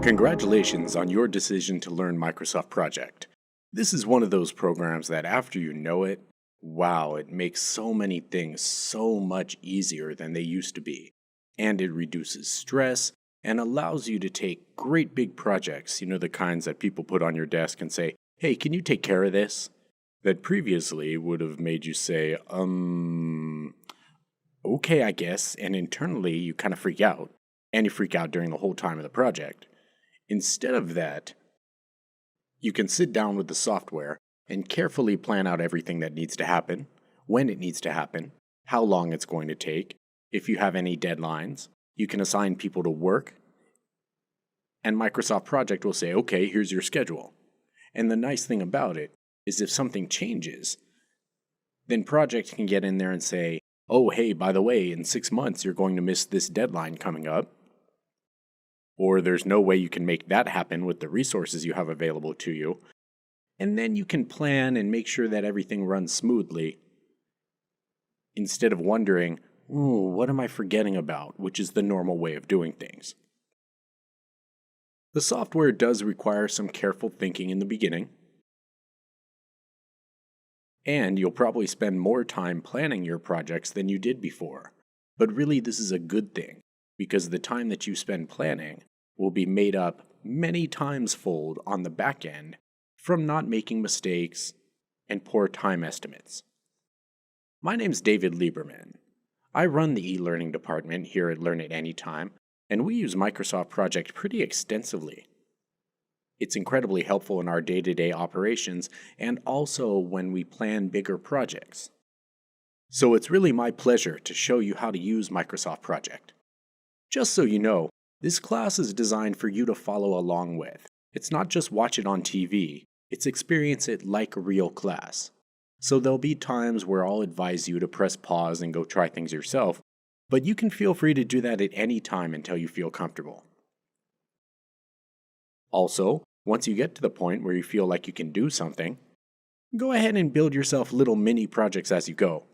Congratulations on your decision to learn Microsoft Project. This is one of those programs that after you know it, wow, it makes so many things so much easier than they used to be. And it reduces stress and allows you to take great big projects, the kinds that people put on your desk and say, hey, can you take care of this? That previously would have made you say, okay, I guess, and internally you kind of freak out. And you freak out during the whole time of the project. Instead of that, you can sit down with the software and carefully plan out everything that needs to happen, when it needs to happen, how long it's going to take, if you have any deadlines. You can assign people to work, and Microsoft Project will say, okay, here's your schedule. And the nice thing about it is if something changes, then Project can get in there and say, oh, hey, by the way, in 6 months you're going to miss this deadline coming up. Or there's no way you can make that happen with the resources you have available to you. And then you can plan and make sure that everything runs smoothly instead of wondering, what am I forgetting about, which is the normal way of doing things. The software does require some careful thinking in the beginning, and you'll probably spend more time planning your projects than you did before. But really, this is a good thing, because the time that you spend planning will be made up many times fold on the back end from not making mistakes and poor time estimates. My name's David Lieberman. I run the e-learning department here at Learn It Anytime, and we use Microsoft Project pretty extensively. It's incredibly helpful in our day-to-day operations and also when we plan bigger projects. So it's really my pleasure to show you how to use Microsoft Project. Just so you know, this class is designed for you to follow along with. It's not just watch it on TV, it's experience it like a real class. So there'll be times where I'll advise you to press pause and go try things yourself, but you can feel free to do that at any time until you feel comfortable. Also, once you get to the point where you feel like you can do something, go ahead and build yourself little mini projects as you go.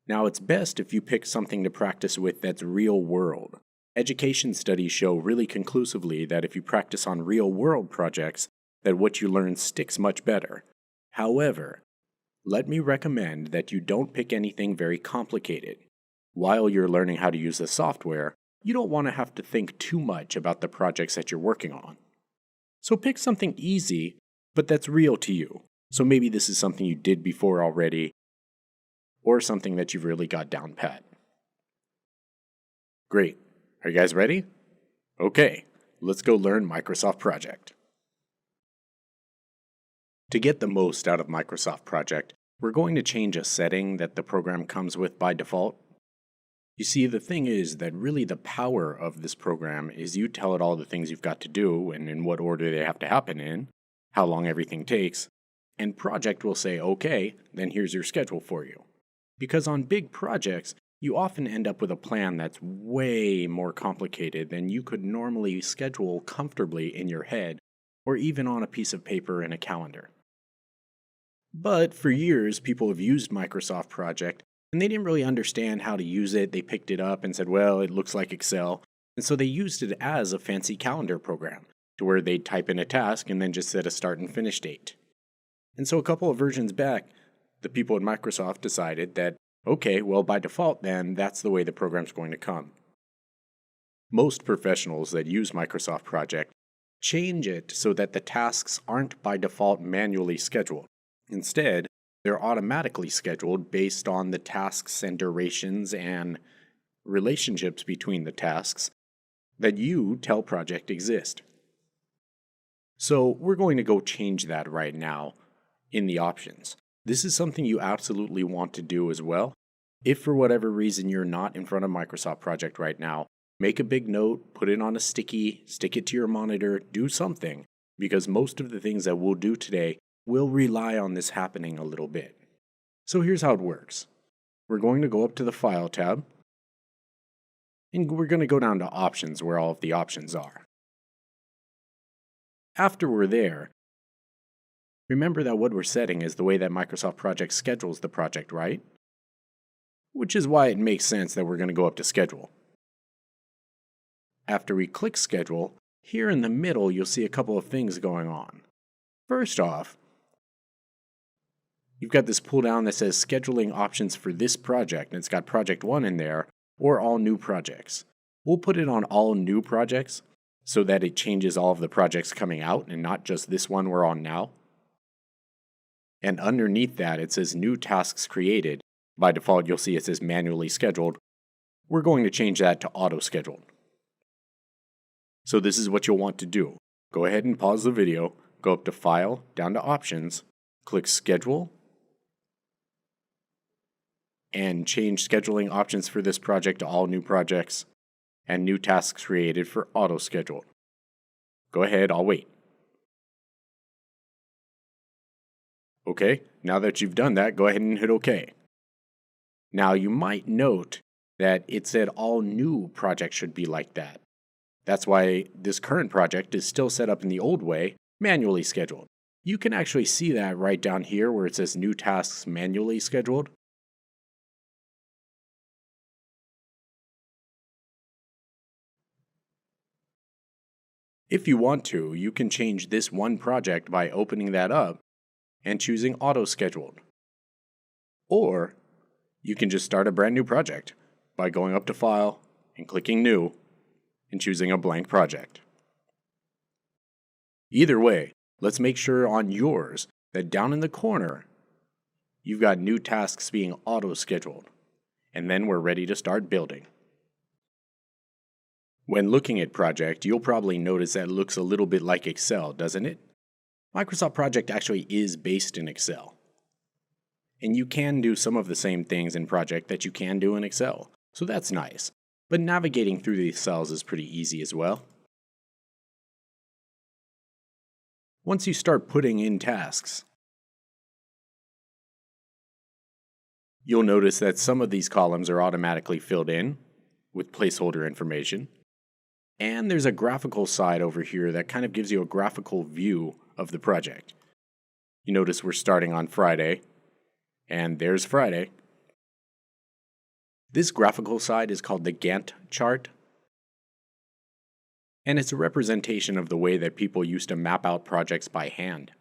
Now, it's best if you pick something to practice with that's real world. Education studies show really conclusively that if you practice on real world projects, that what you learn sticks much better. However, let me recommend that you don't pick anything very complicated. While you're learning how to use the software, you don't want to have to think too much about the projects that you're working on. So pick something easy, but that's real to you. So maybe this is something you did before already, or something that you've really got down pat. Great. Are you guys ready? Okay, let's go learn Microsoft Project. To get the most out of Microsoft Project, we're going to change a setting that the program comes with by default. You see, the thing is that really the power of this program is you tell it all the things you've got to do and in what order they have to happen in, how long everything takes, and Project will say, okay, then here's your schedule for you. Because on big projects, you often end up with a plan that's way more complicated than you could normally schedule comfortably in your head or even on a piece of paper in a calendar. But for years, people have used Microsoft Project and they didn't really understand how to use it. They picked it up and said, well, it looks like Excel. And so they used it as a fancy calendar program to where they'd type in a task and then just set a start and finish date. And so a couple of versions back, the people at Microsoft decided that, okay, well, by default, then, that's the way the program's going to come. Most professionals that use Microsoft Project change it so that the tasks aren't by default manually scheduled. Instead, they're automatically scheduled based on the tasks and durations and relationships between the tasks that you tell Project exist. So we're going to go change that right now in the options. This is something you absolutely want to do as well. If for whatever reason you're not in front of Microsoft Project right now, make a big note, put it on a sticky, stick it to your monitor, do something, because most of the things that we'll do today will rely on this happening a little bit. So here's how it works. We're going to go up to the File tab, and we're going to go down to Options where all of the options are. After we're there, remember that what we're setting is the way that Microsoft Project schedules the project, right? Which is why it makes sense that we're going to go up to Schedule. After we click Schedule, Here in the middle, you'll see a couple of things going on. First off, you've got this pull down that says scheduling options for this project, and it's got project 1 in there, or all new projects. We'll put it on all new projects so that it changes all of the projects coming out and not just this one we're on now. And underneath that, it says new tasks created. By default, you'll see it says manually scheduled. We're going to change that to auto scheduled. So this is what you'll want to do. Go ahead and pause the video, go up to File, down to Options, click Schedule, and change scheduling options for this project to all new projects, and new tasks created for auto scheduled. Go ahead, I'll wait. Okay, now that you've done that, go ahead and hit OK. Now you might note that it said all new projects should be like that. That's why this current project is still set up in the old way, manually scheduled. You can actually see that right down here where it says new tasks manually scheduled. If you want to, you can change this one project by opening that up and choosing auto scheduled. Or you can just start a brand new project by going up to File and clicking New and choosing a blank project. Either way, let's make sure on yours that down in the corner you've got new tasks being auto scheduled, and then we're ready to start building. When looking at Project, you'll probably notice that it looks a little bit like Excel, doesn't it? Microsoft Project actually is based in Excel. And you can do some of the same things in Project that you can do in Excel, so that's nice. But navigating through these cells is pretty easy as well. Once you start putting in tasks, you'll notice that some of these columns are automatically filled in with placeholder information. And there's a graphical side over here that kind of gives you a graphical view of the project. You notice we're starting on Friday, and there's Friday. This graphical side is called the Gantt chart, and it's a representation of the way that people used to map out projects by hand.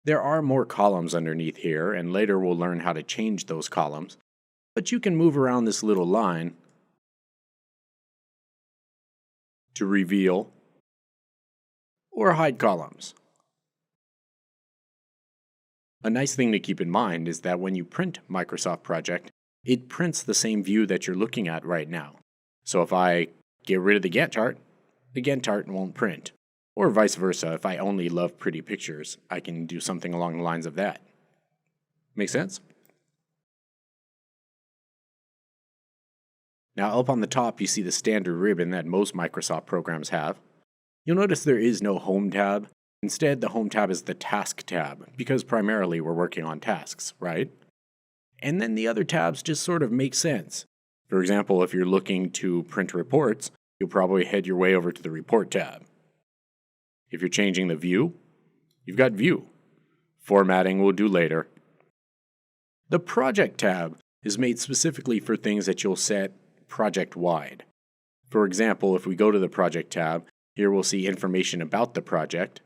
There are more columns underneath here, and later we'll learn how to change those columns, but you can move around this little line to reveal or hide columns. A nice thing to keep in mind is that when you print Microsoft Project, it prints the same view that you're looking at right now. So if I get rid of the Gantt chart won't print. Or vice versa, if I only love pretty pictures, I can do something along the lines of that. Make sense? Now up on the top you see the standard ribbon that most Microsoft programs have. You'll notice there is no Home tab. Instead, the Home tab is the Task tab, because primarily we're working on tasks, right? And then the other tabs just sort of make sense. For example, if you're looking to print reports, you'll probably head your way over to the Report tab. If you're changing the view, you've got View. Formatting we'll do later. The Project tab is made specifically for things that you'll set project-wide. For example, if we go to the Project tab, here we'll see information about the project,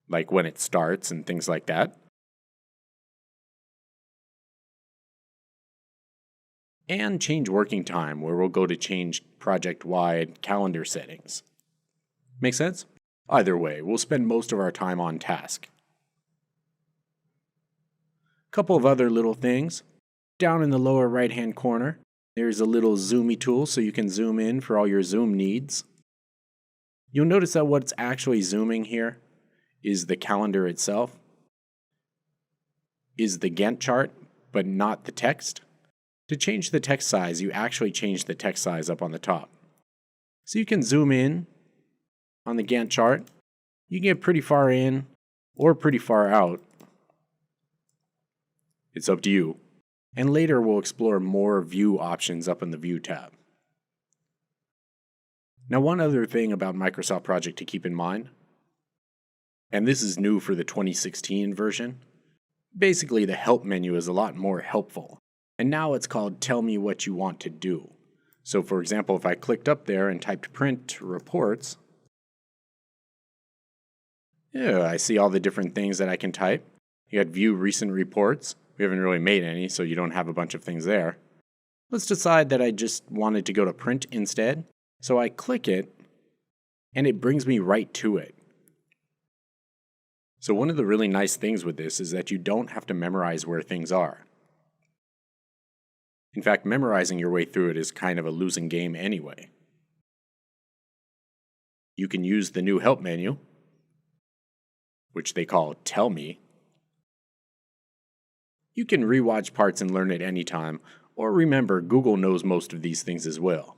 like when it starts and things like that. And change working time, where we'll go to change project-wide calendar settings. Make sense? Either way, we'll spend most of our time on task. Couple of other little things. Down in the lower right-hand corner, there's a little zoomy tool so you can zoom in for all your zoom needs. You'll notice that what's actually zooming here is the calendar itself, is the Gantt chart, but not the text. To change the text size, you actually change the text size up on the top. So you can zoom in on the Gantt chart. You can get pretty far in or pretty far out. It's up to you. And later we'll explore more view options up in the View tab. Now, one other thing about Microsoft Project to keep in mind, and this is new for the 2016 version, basically the Help menu is a lot more helpful. And now it's called Tell Me What You Want to Do. So for example, if I clicked up there and typed print reports, yeah, I see all the different things that I can type. You got view recent reports. We haven't really made any, so you don't have a bunch of things there. Let's decide that I just wanted to go to print instead. So I click it, and it brings me right to it. So one of the really nice things with this is that you don't have to memorize where things are. In fact, memorizing your way through it is kind of a losing game anyway. You can use the new help menu, which they call Tell Me. You can rewatch parts and learn at any time, or remember, Google knows most of these things as well.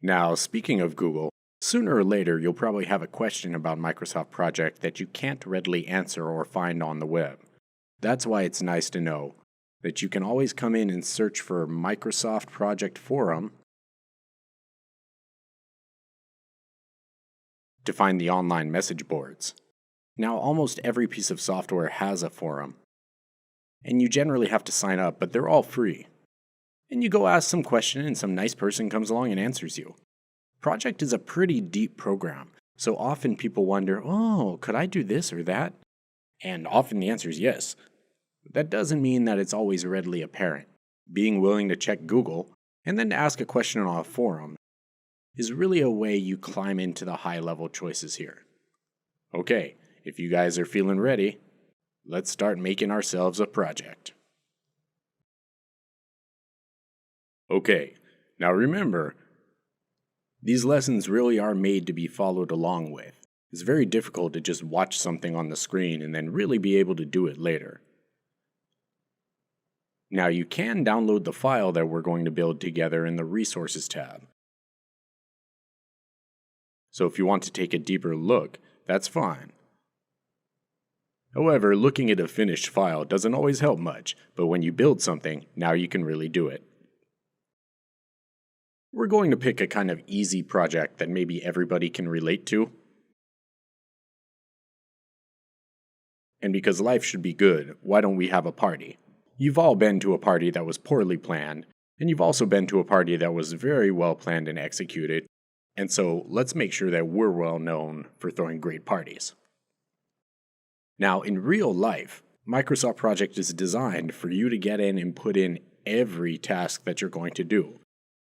Now, speaking of Google, sooner or later you'll probably have a question about Microsoft Project that you can't readily answer or find on the web. That's why it's nice to know that you can always come in and search for Microsoft Project Forum to find the online message boards. Now, almost every piece of software has a forum, and you generally have to sign up, but they're all free. And you go ask some question and some nice person comes along and answers you. Project is a pretty deep program, so often people wonder, oh, could I do this or that? And often the answer is yes. That doesn't mean that it's always readily apparent. Being willing to check Google and then to ask a question on a forum is really a way you climb into the high-level choices here. Okay, if you guys are feeling ready, let's start making ourselves a project. Okay, now remember, these lessons really are made to be followed along with. It's very difficult to just watch something on the screen and then really be able to do it later. Now you can download the file that we're going to build together in the Resources tab. So if you want to take a deeper look, that's fine. However, looking at a finished file doesn't always help much, but when you build something, now you can really do it. We're going to pick a kind of easy project that maybe everybody can relate to. And because life should be good, why don't we have a party? You've all been to a party that was poorly planned, and you've also been to a party that was very well planned and executed, and so let's make sure that we're well known for throwing great parties. Now, in real life, Microsoft Project is designed for you to get in and put in every task that you're going to do,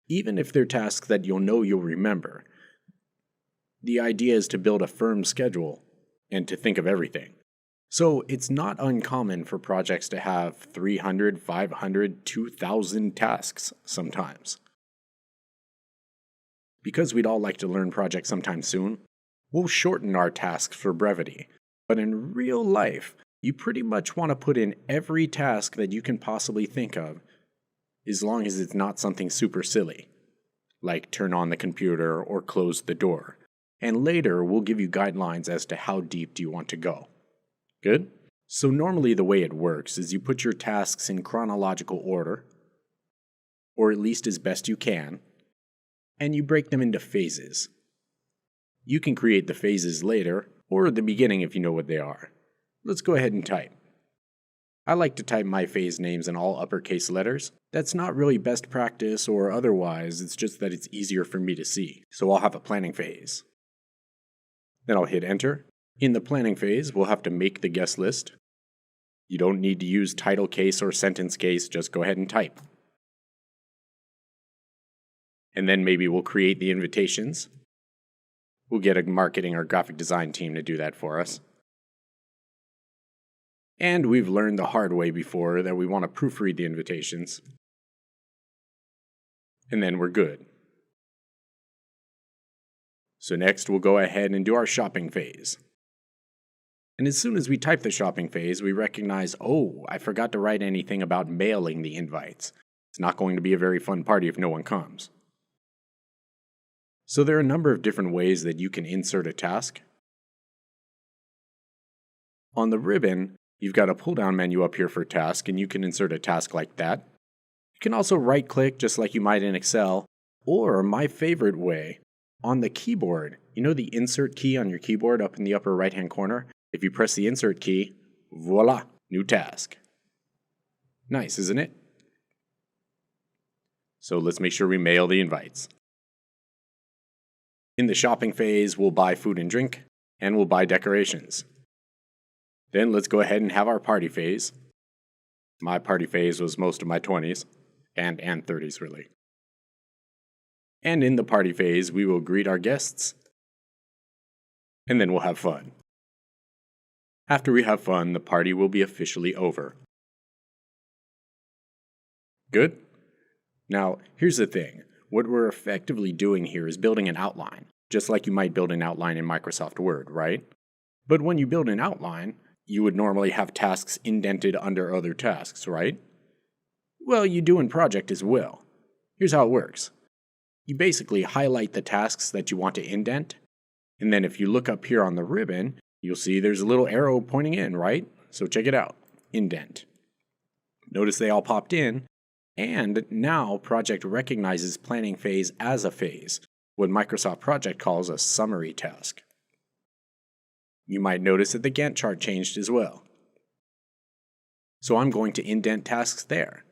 even if they're tasks that you'll remember. The idea is to build a firm schedule and to think of everything. So it's not uncommon for projects to have 300, 500, 2,000 tasks sometimes. Because we'd all like to learn projects sometime soon, we'll shorten our tasks for brevity. But in real life, you pretty much want to put in every task that you can possibly think of, as long as it's not something super silly, like turn on the computer or close the door. And later, we'll give you guidelines as to how deep do you want to go. Good? So normally the way it works is you put your tasks in chronological order, or at least as best you can, and you break them into phases. You can create the phases later, or at the beginning if you know what they are. Let's go ahead and type. I like to type my phase names in all uppercase letters. That's not really best practice or otherwise, it's just that it's easier for me to see. So I'll have a planning phase. Then I'll hit enter. In the planning phase, we'll have to make the guest list. You don't need to use title case or sentence case, just go ahead and type. And then maybe we'll create the invitations. We'll get a marketing or graphic design team to do that for us. And we've learned the hard way before that we want to proofread the invitations. And then we're good. So next we'll go ahead and do our shopping phase. And as soon as we type the shopping phase, we recognize, oh, I forgot to write anything about mailing the invites. It's not going to be a very fun party if no one comes. So there are a number of different ways that you can insert a task. On the ribbon, you've got a pull-down menu up here for task, and you can insert a task like that. You can also right-click just like you might in Excel, or my favorite way, on the keyboard. You know the insert key on your keyboard up in the upper right-hand corner? If you press the insert key, voila, new task. Nice, isn't it? So let's make sure we mail the invites. In the shopping phase, we'll buy food and drink, and we'll buy decorations. Then let's go ahead and have our party phase. My party phase was most of my 20s, and 30s really. And in the party phase, we will greet our guests, and then we'll have fun. After we have fun, the party will be officially over. Good? Now, here's the thing. What we're effectively doing here is building an outline, just like you might build an outline in Microsoft Word, right? But when you build an outline, you would normally have tasks indented under other tasks, right? Well, you do in Project as well. Here's how it works. You basically highlight the tasks that you want to indent, and then if you look up here on the ribbon, you'll see there's a little arrow pointing in, right? So check it out. Indent. Notice they all popped in, and now Project recognizes planning phase as a phase, what Microsoft Project calls a summary task. You might notice that the Gantt chart changed as well. So I'm going to indent tasks there.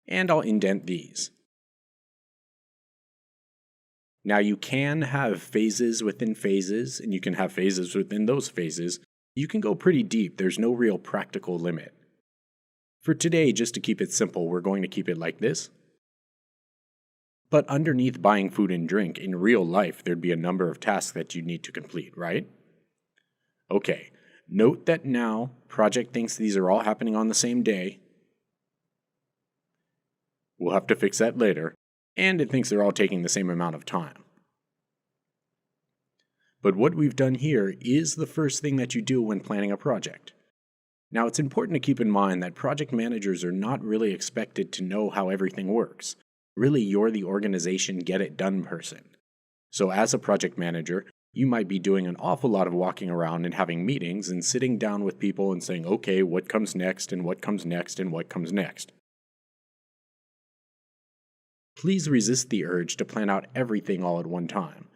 And I'll indent these. Now you can have phases within phases, and you can have phases within those phases. You can go pretty deep. There's no real practical limit. For today, just to keep it simple, we're going to keep it like this. But underneath buying food and drink, in real life, there'd be a number of tasks that you need to complete, right? Okay, note that now Project thinks these are all happening on the same day. We'll have to fix that later. And it thinks they're all taking the same amount of time. But what we've done here is the first thing that you do when planning a project. Now, it's important to keep in mind that project managers are not really expected to know how everything works. Really, you're the organization get-it-done person. So as a project manager, you might be doing an awful lot of walking around and having meetings and sitting down with people and saying, okay, what comes next and what comes next and what comes next. Please resist the urge to plan out everything all at one time.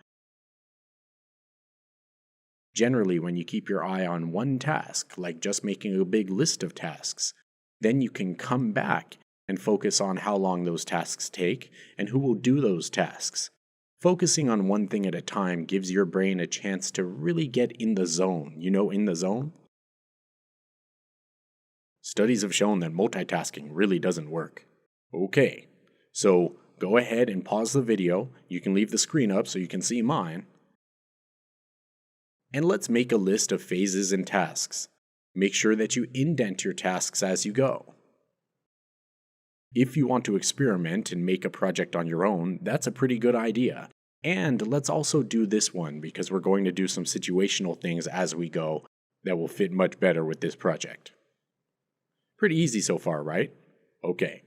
Generally, when you keep your eye on one task, like just making a big list of tasks, then you can come back and focus on how long those tasks take and who will do those tasks. Focusing on one thing at a time gives your brain a chance to really get in the zone. You know, in the zone? Studies have shown that multitasking really doesn't work. Okay, so go ahead and pause the video. You can leave the screen up so you can see mine. And let's make a list of phases and tasks. Make sure that you indent your tasks as you go. If you want to experiment and make a project on your own, that's a pretty good idea. And let's also do this one because we're going to do some situational things as we go that will fit much better with this project. Pretty easy so far, right? Okay,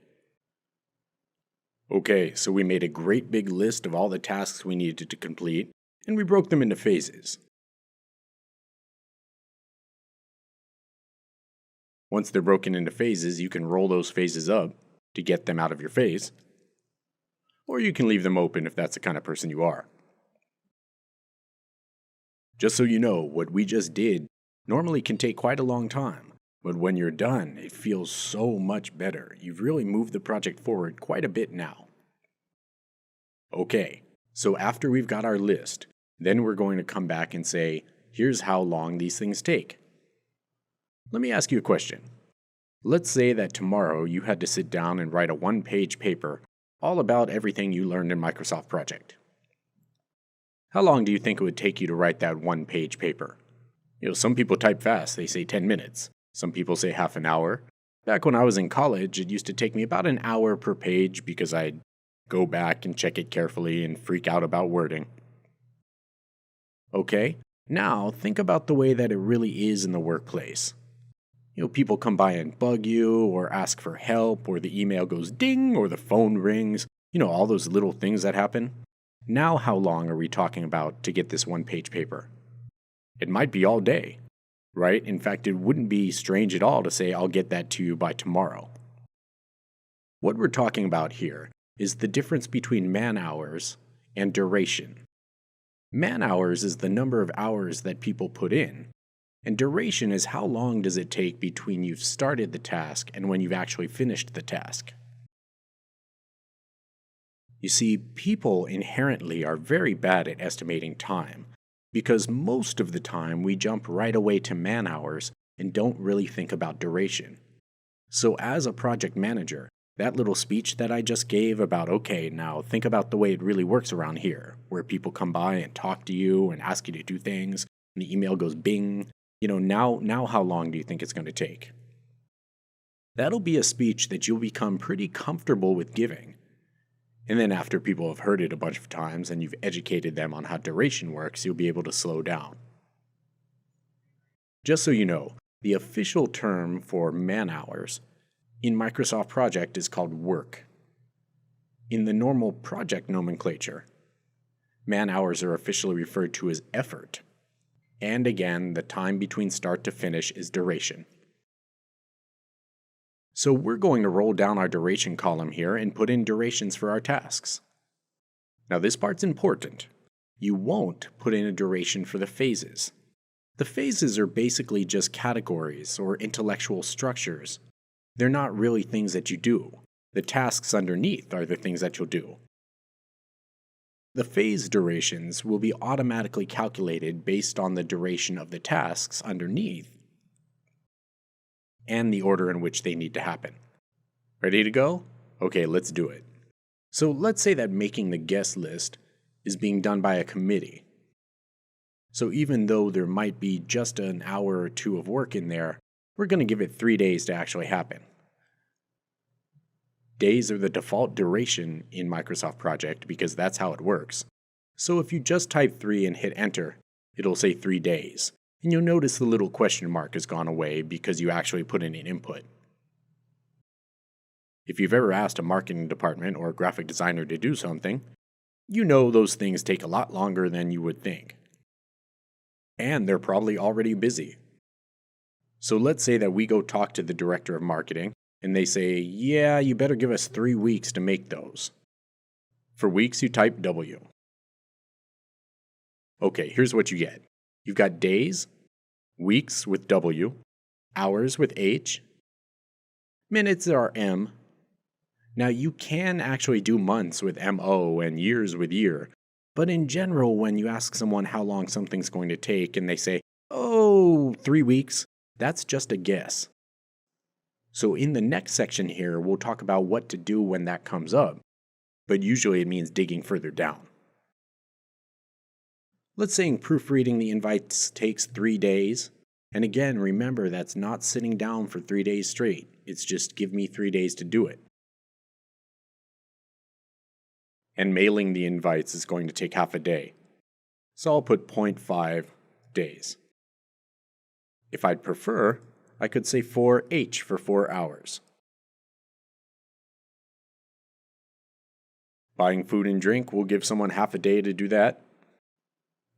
so we made a great big list of all the tasks we needed to complete, and we broke them into phases. Once they're broken into phases, you can roll those phases up to get them out of your phase, or you can leave them open if that's the kind of person you are. Just so you know, what we just did normally can take quite a long time, but when you're done, it feels so much better. You've really moved the project forward quite a bit now. Okay, so after we've got our list, then we're going to come back and say, here's how long these things take. Let me ask you a question. Let's say that tomorrow you had to sit down and write a one-page paper all about everything you learned in Microsoft Project. How long do you think it would take you to write that one-page paper? Some people type fast, they say 10 minutes. Some people say half an hour. Back when I was in college, it used to take me about an hour per page because I'd go back and check it carefully and freak out about wording. Okay, now think about the way that it really is in the workplace. People come by and bug you or ask for help, or the email goes ding, or the phone rings. All those little things that happen. Now how long are we talking about to get this one-page paper? It might be all day, right? In fact, it wouldn't be strange at all to say, I'll get that to you by tomorrow. What we're talking about here is the difference between man-hours and duration. Man-hours is the number of hours that people put in, and duration is how long does it take between you've started the task and when you've actually finished the task. You see, people inherently are very bad at estimating time, because most of the time we jump right away to man hours and don't really think about duration. So as a project manager, that little speech that I just gave about, okay, now think about the way it really works around here, where people come by and talk to you and ask you to do things, and the email goes bing, now how long do you think it's going to take? That'll be a speech that you'll become pretty comfortable with giving. And then after people have heard it a bunch of times and you've educated them on how duration works, you'll be able to slow down. Just so you know, the official term for man hours in Microsoft Project is called work. In the normal project nomenclature, man hours are officially referred to as effort. And again, the time between start to finish is duration. So we're going to roll down our duration column here and put in durations for our tasks. Now this part's important. You won't put in a duration for the phases. The phases are basically just categories or intellectual structures. They're not really things that you do. The tasks underneath are the things that you'll do. The phase durations will be automatically calculated based on the duration of the tasks underneath and the order in which they need to happen. Ready to go? Okay, let's do it. So let's say that making the guest list is being done by a committee. So even though there might be just an hour or two of work in there, we're going to give it 3 days to actually happen. Days are the default duration in Microsoft Project because that's how it works. So if you just type 3 and hit enter, it'll say 3 days. And you'll notice the little question mark has gone away because you actually put in an input. If you've ever asked a marketing department or a graphic designer to do something, you know those things take a lot longer than you would think. And they're probably already busy. So let's say that we go talk to the director of marketing and they say, yeah, you better give us 3 weeks to make those. For weeks, you type W. Okay, here's what you get. You've got days, weeks with W, hours with H, minutes are M. Now you can actually do months with MO and years with year, but in general, when you ask someone how long something's going to take and they say, oh, 3 weeks, that's just a guess. So in the next section here, we'll talk about what to do when that comes up, but usually it means digging further down. Let's say proofreading the invites takes 3 days, and again, remember that's not sitting down for 3 days straight, it's just give me 3 days to do it. And mailing the invites is going to take half a day, so I'll put 0.5 days. If I'd prefer, I could say 4H for 4 hours. Buying food and drink will give someone half a day to do that.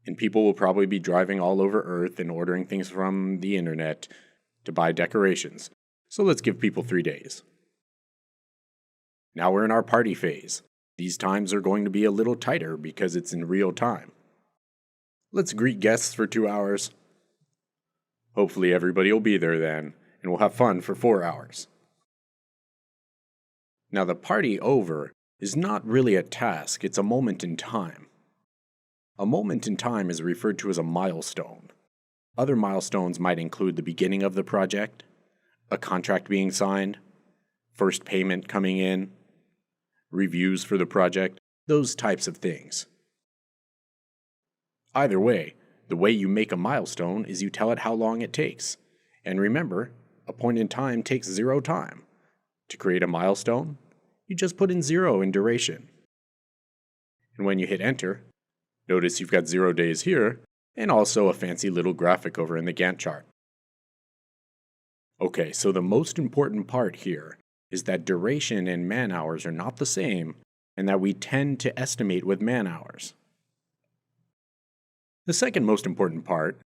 And people will probably be driving all over Earth and ordering things from the internet to buy decorations. So let's give people 3 days. Now we're in our party phase. These times are going to be a little tighter because it's in real time. Let's greet guests for 2 hours. Hopefully everybody will be there then, and we'll have fun for 4 hours. Now the party over is not really a task, it's a moment in time. A moment in time is referred to as a milestone. Other milestones might include the beginning of the project, a contract being signed, first payment coming in, reviews for the project, those types of things. Either way, the way you make a milestone is you tell it how long it takes. And remember, a point in time takes 0 time. To create a milestone, you just put in 0 in duration. And when you hit enter, notice you've got 0 days here, and also a fancy little graphic over in the Gantt chart. Okay, so the most important part here is that duration and man hours are not the same, and that we tend to estimate with man hours. The second most important part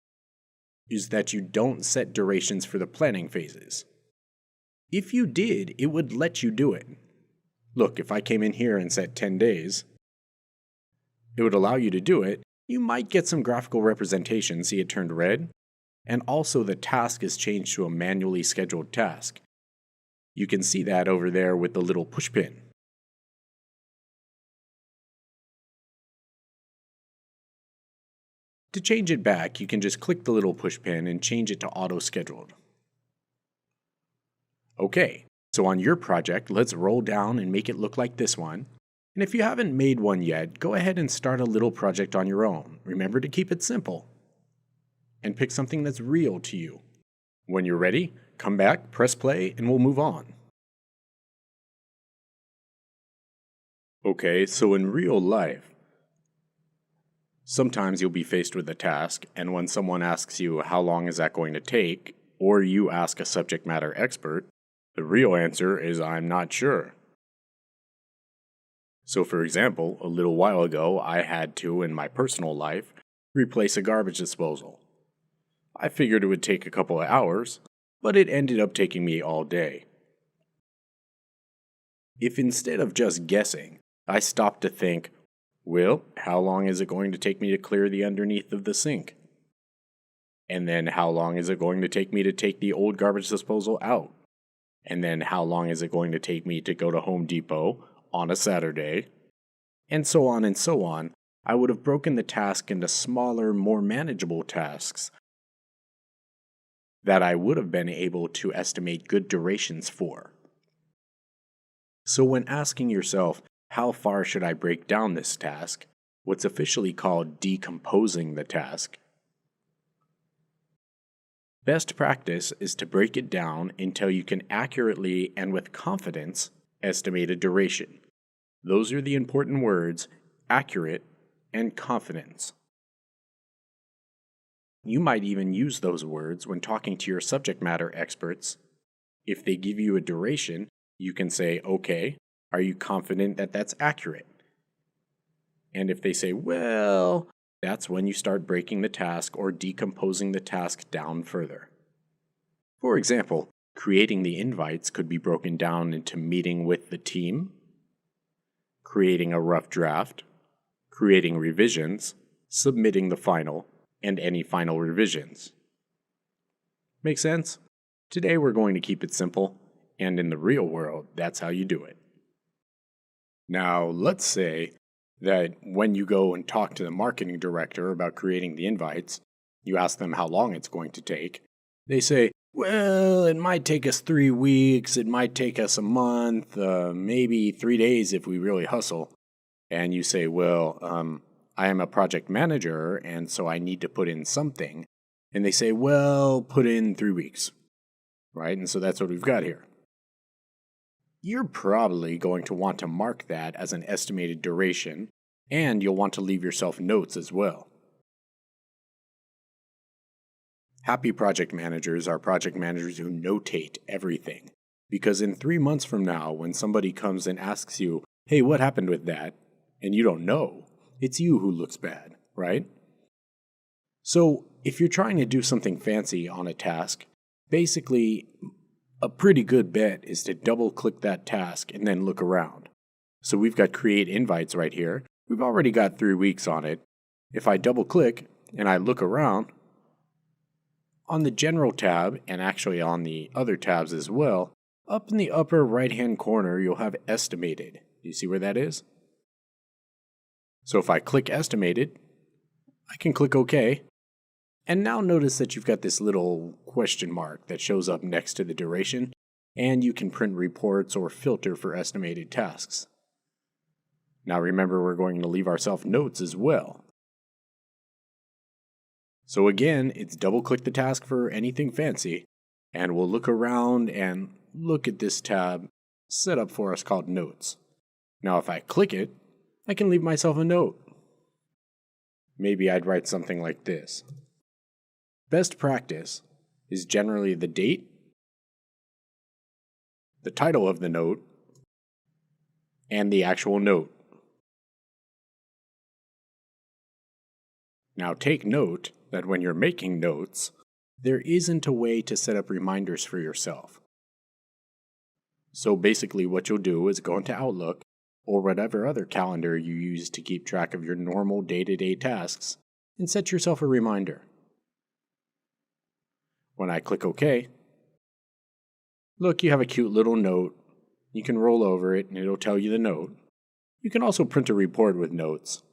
is that you don't set durations for the planning phases. If you did, it would let you do it. Look, if I came in here and set 10 days, it would allow you to do it. You might get some graphical representation, see it turned red, and also the task is changed to a manually scheduled task. You can see that over there with the little push pin. To change it back, you can just click the little push pin and change it to auto-scheduled. Okay, so on your project, let's roll down and make it look like this one. And if you haven't made one yet, go ahead and start a little project on your own. Remember to keep it simple. And pick something that's real to you. When you're ready, come back, press play, and we'll move on. Okay, so in real life, sometimes you'll be faced with a task, and when someone asks you how long is that going to take, or you ask a subject matter expert, the real answer is I'm not sure. So for example, a little while ago I had to, in my personal life, replace a garbage disposal. I figured it would take a couple of hours, but it ended up taking me all day. If instead of just guessing, I stopped to think, well, how long is it going to take me to clear the underneath of the sink? And then how long is it going to take me to take the old garbage disposal out? And then how long is it going to take me to go to Home Depot on a Saturday? And so on, I would have broken the task into smaller, more manageable tasks that I would have been able to estimate good durations for. So when asking yourself, how far should I break down this task? What's officially called decomposing the task. Best practice is to break it down until you can accurately and with confidence estimate a duration. Those are the important words, accurate and confidence. You might even use those words when talking to your subject matter experts. If they give you a duration, you can say, okay, are you confident that that's accurate? And if they say, well, that's when you start breaking the task or decomposing the task down further. For example, creating the invites could be broken down into meeting with the team, creating a rough draft, creating revisions, submitting the final, and any final revisions. Make sense? Today we're going to keep it simple, and in the real world, that's how you do it. Now, let's say that when you go and talk to the marketing director about creating the invites, you ask them how long it's going to take. They say, well, it might take us 3 weeks, it might take us a month, maybe 3 days if we really hustle. And you say, well, I am a project manager, and so I need to put in something. And they say, well, put in 3 weeks. Right? And so that's what we've got here. You're probably going to want to mark that as an estimated duration, and you'll want to leave yourself notes as well. Happy project managers are project managers who notate everything. Because in 3 months from now, when somebody comes and asks you, hey, what happened with that? And you don't know, it's you who looks bad, right? So if you're trying to do something fancy on a task, basically, a pretty good bet is to double-click that task and then look around. So we've got create invites right here. We've already got 3 weeks on it. If I double-click and I look around, on the General tab, and actually on the other tabs as well, up in the upper right-hand corner, you'll have Estimated. Do you see where that is? So if I click Estimated, I can click OK. And now notice that you've got this little question mark that shows up next to the duration, and you can print reports or filter for estimated tasks. Now remember, we're going to leave ourselves notes as well. So again, it's double-click the task for anything fancy, and we'll look around and look at this tab set up for us called Notes. Now if I click it, I can leave myself a note. Maybe I'd write something like this. Best practice is generally the date, the title of the note, and the actual note. Now take note that when you're making notes, there isn't a way to set up reminders for yourself. So basically what you'll do is go into Outlook or whatever other calendar you use to keep track of your normal day-to-day tasks and set yourself a reminder. When I click OK, look, you have a cute little note. You can roll over it and it'll tell you the note. You can also print a report with notes.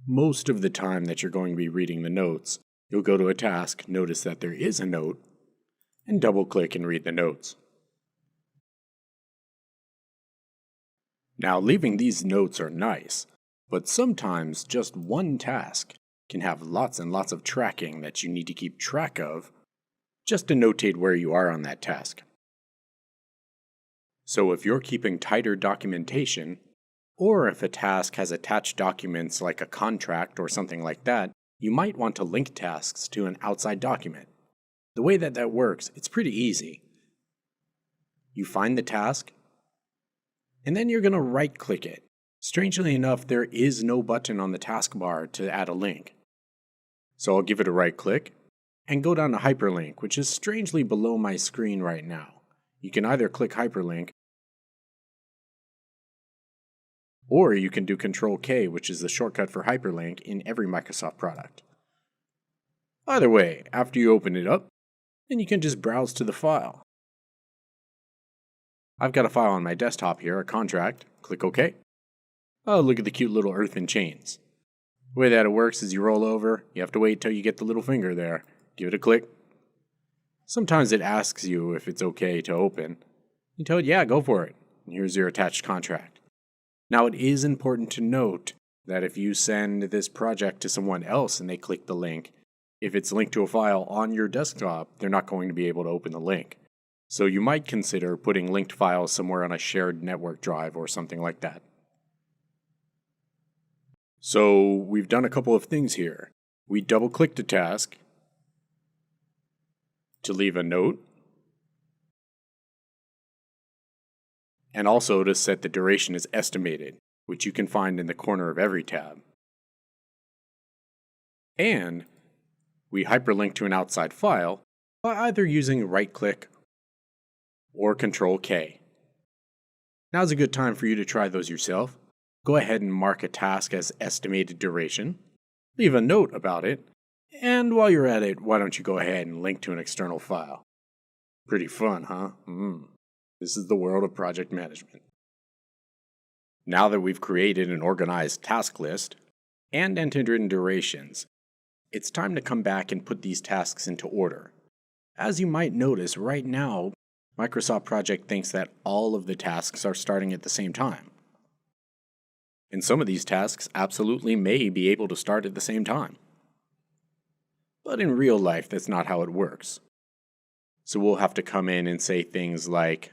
Most of the time that you're going to be reading the notes, you'll go to a task, notice that there is a note, and double-click and read the notes. Now, leaving these notes are nice, but sometimes just one task can have lots and lots of tracking that you need to keep track of just to notate where you are on that task. So if you're keeping tighter documentation, or if a task has attached documents like a contract or something like that, you might want to link tasks to an outside document. The way that works, it's pretty easy. You find the task, and then you're going to right-click it. Strangely enough, there is no button on the taskbar to add a link. So I'll give it a right-click, and go down to Hyperlink, which is strangely below my screen right now. You can either click Hyperlink, or you can do Control-K, which is the shortcut for Hyperlink in every Microsoft product. Either way, after you open it up, then you can just browse to the file. I've got a file on my desktop here, a contract. Click OK. Oh, look at the cute little earth and chains. The way that it works is you roll over, you have to wait till you get the little finger there. Give it a click. Sometimes it asks you if it's okay to open. You tell it, yeah, go for it. And here's your attached contract. Now, it is important to note that if you send this project to someone else and they click the link, if it's linked to a file on your desktop, they're not going to be able to open the link. So you might consider putting linked files somewhere on a shared network drive or something like that. So we've done a couple of things here. We double-clicked a task to leave a note, and also to set the duration as estimated, which you can find in the corner of every tab. And we hyperlink to an outside file by either using right-click or Control-K. Now's a good time for you to try those yourself. Go ahead and mark a task as estimated duration, leave a note about it, and while you're at it, why don't you go ahead and link to an external file? Pretty fun, huh? This is the world of project management. Now that we've created an organized task list and entered in durations, it's time to come back and put these tasks into order. As you might notice, right now, Microsoft Project thinks that all of the tasks are starting at the same time. And some of these tasks absolutely may be able to start at the same time. But in real life, that's not how it works. So we'll have to come in and say things like,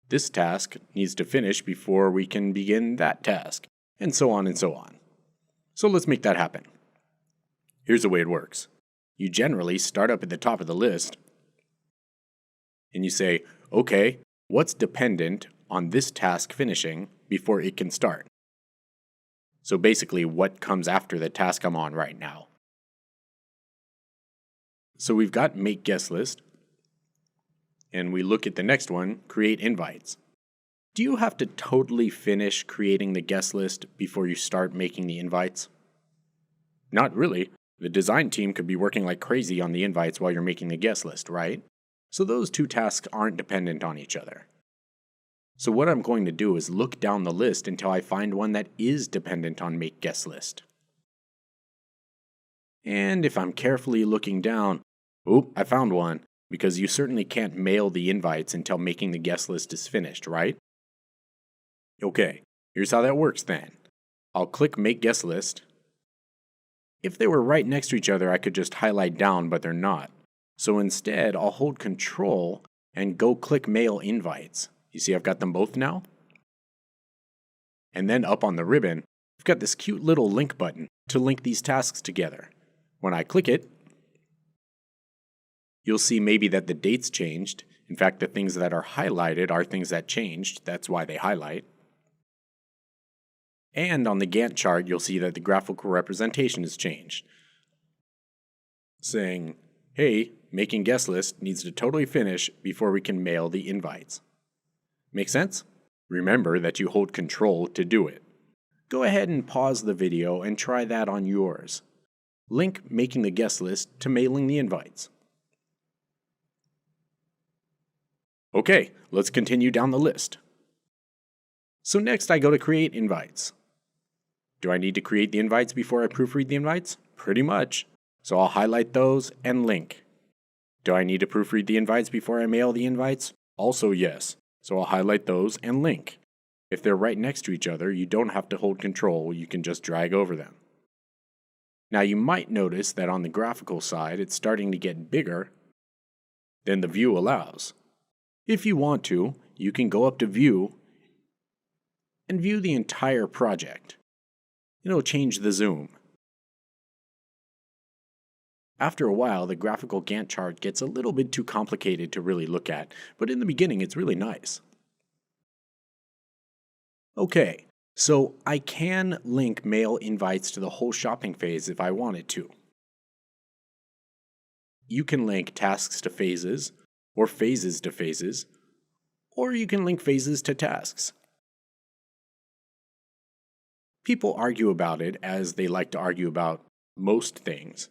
this task needs to finish before we can begin that task, and so on and so on. So let's make that happen. Here's the way it works. You generally start up at the top of the list, and you say, okay, what's dependent on this task finishing before it can start? So basically, what comes after the task I'm on right now? So we've got make guest list, and we look at the next one, create invites. Do you have to totally finish creating the guest list before you start making the invites? Not really. The design team could be working like crazy on the invites while you're making the guest list, right? So those two tasks aren't dependent on each other. So what I'm going to do is look down the list until I find one that is dependent on make guest list. And if I'm carefully looking down, I found one, because you certainly can't mail the invites until making the guest list is finished, right? Okay, here's how that works then. I'll click Make Guest List. If they were right next to each other, I could just highlight down, but they're not. So instead, I'll hold Control and go click Mail Invites. You see I've got them both now? And then up on the ribbon, I've got this cute little link button to link these tasks together. When I click it, you'll see maybe that the dates changed. In fact, the things that are highlighted are things that changed. That's why they highlight. And on the Gantt chart, you'll see that the graphical representation has changed, saying, hey, making guest list needs to totally finish before we can mail the invites. Make sense? Remember that you hold Control to do it. Go ahead and pause the video and try that on yours. Link making the guest list to mailing the invites. Okay, let's continue down the list. So next I go to create invites. Do I need to create the invites before I proofread the invites? Pretty much. So I'll highlight those and link. Do I need to proofread the invites before I mail the invites? Also yes. So I'll highlight those and link. If they're right next to each other, you don't have to hold control, you can just drag over them. Now you might notice that on the graphical side, it's starting to get bigger than the view allows. If you want to, you can go up to View and view the entire project. It'll change the zoom. After a while, the graphical Gantt chart gets a little bit too complicated to really look at, but in the beginning it's really nice. Okay, so I can link mail invites to the whole shopping phase if I wanted to. You can link tasks to phases, or phases to phases, or you can link phases to tasks. People argue about it as they like to argue about most things.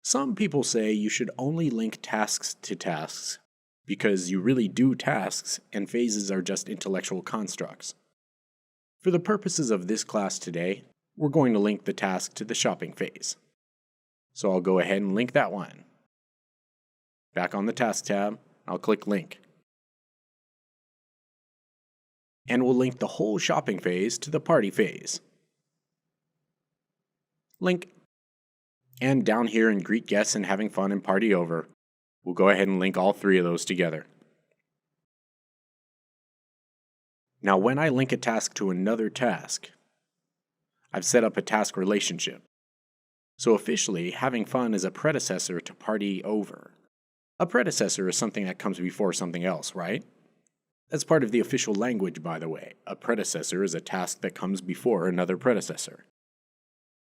Some people say you should only link tasks to tasks because you really do tasks and phases are just intellectual constructs. For the purposes of this class today, we're going to link the task to the shopping phase. So I'll go ahead and link that one. Back on the Task tab, I'll click Link. And we'll link the whole shopping phase to the party phase. Link. And down here in Greet Guests and Having Fun and Party Over, we'll go ahead and link all three of those together. Now when I link a task to another task, I've set up a task relationship. So officially, Having Fun is a predecessor to Party Over. A predecessor is something that comes before something else, right? That's part of the official language, by the way. A predecessor is a task that comes before another predecessor.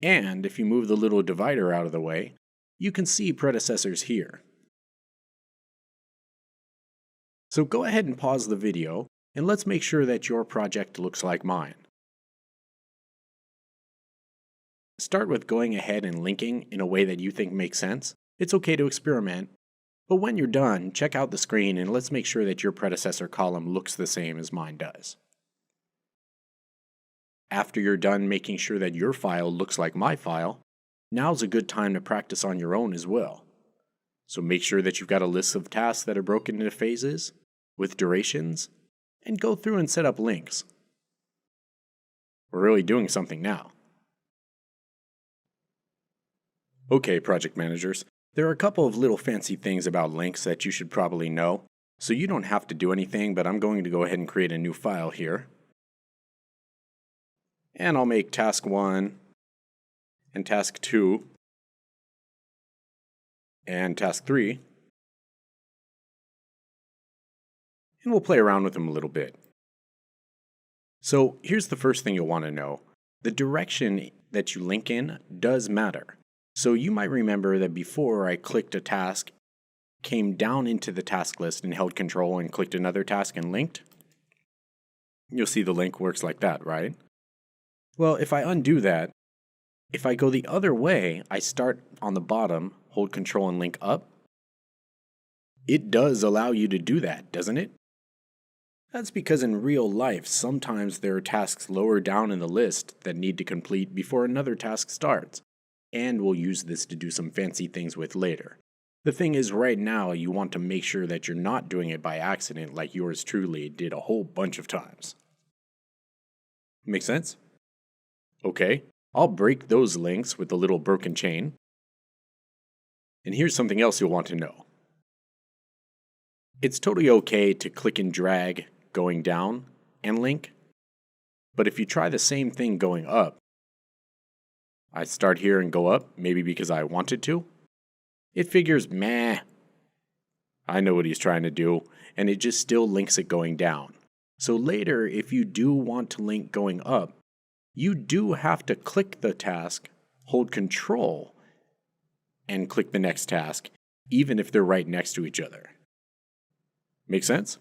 And if you move the little divider out of the way, you can see predecessors here. So go ahead and pause the video, and let's make sure that your project looks like mine. Start with going ahead and linking in a way that you think makes sense. It's okay to experiment, but when you're done, check out the screen and let's make sure that your predecessor column looks the same as mine does. After you're done making sure that your file looks like my file, now's a good time to practice on your own as well. So make sure that you've got a list of tasks that are broken into phases, with durations, and go through and set up links. We're really doing something now. Okay, project managers, there are a couple of little fancy things about links that you should probably know, so you don't have to do anything, but I'm going to go ahead and create a new file here. And I'll make task 1, and task 2, and task 3. And we'll play around with them a little bit. So here's the first thing you'll want to know. The direction that you link in does matter. So you might remember that before I clicked a task, came down into the task list and held Control and clicked another task and linked. You'll see the link works like that, right? Well, if I undo that, if I go the other way, I start on the bottom, hold Control and link up. It does allow you to do that, doesn't it? That's because in real life, sometimes there are tasks lower down in the list that need to complete before another task starts, and we'll use this to do some fancy things with later. The thing is, right now, you want to make sure that you're not doing it by accident like yours truly did a whole bunch of times. Make sense? Okay, I'll break those links with the little broken chain. And here's something else you'll want to know. It's totally okay to click and drag going down and link, but if you try the same thing going up, I start here and go up, maybe because I wanted to, it figures, meh, I know what he's trying to do, and it just still links it going down. So later, if you do want to link going up, you do have to click the task, hold Control, and click the next task, even if they're right next to each other. Make sense?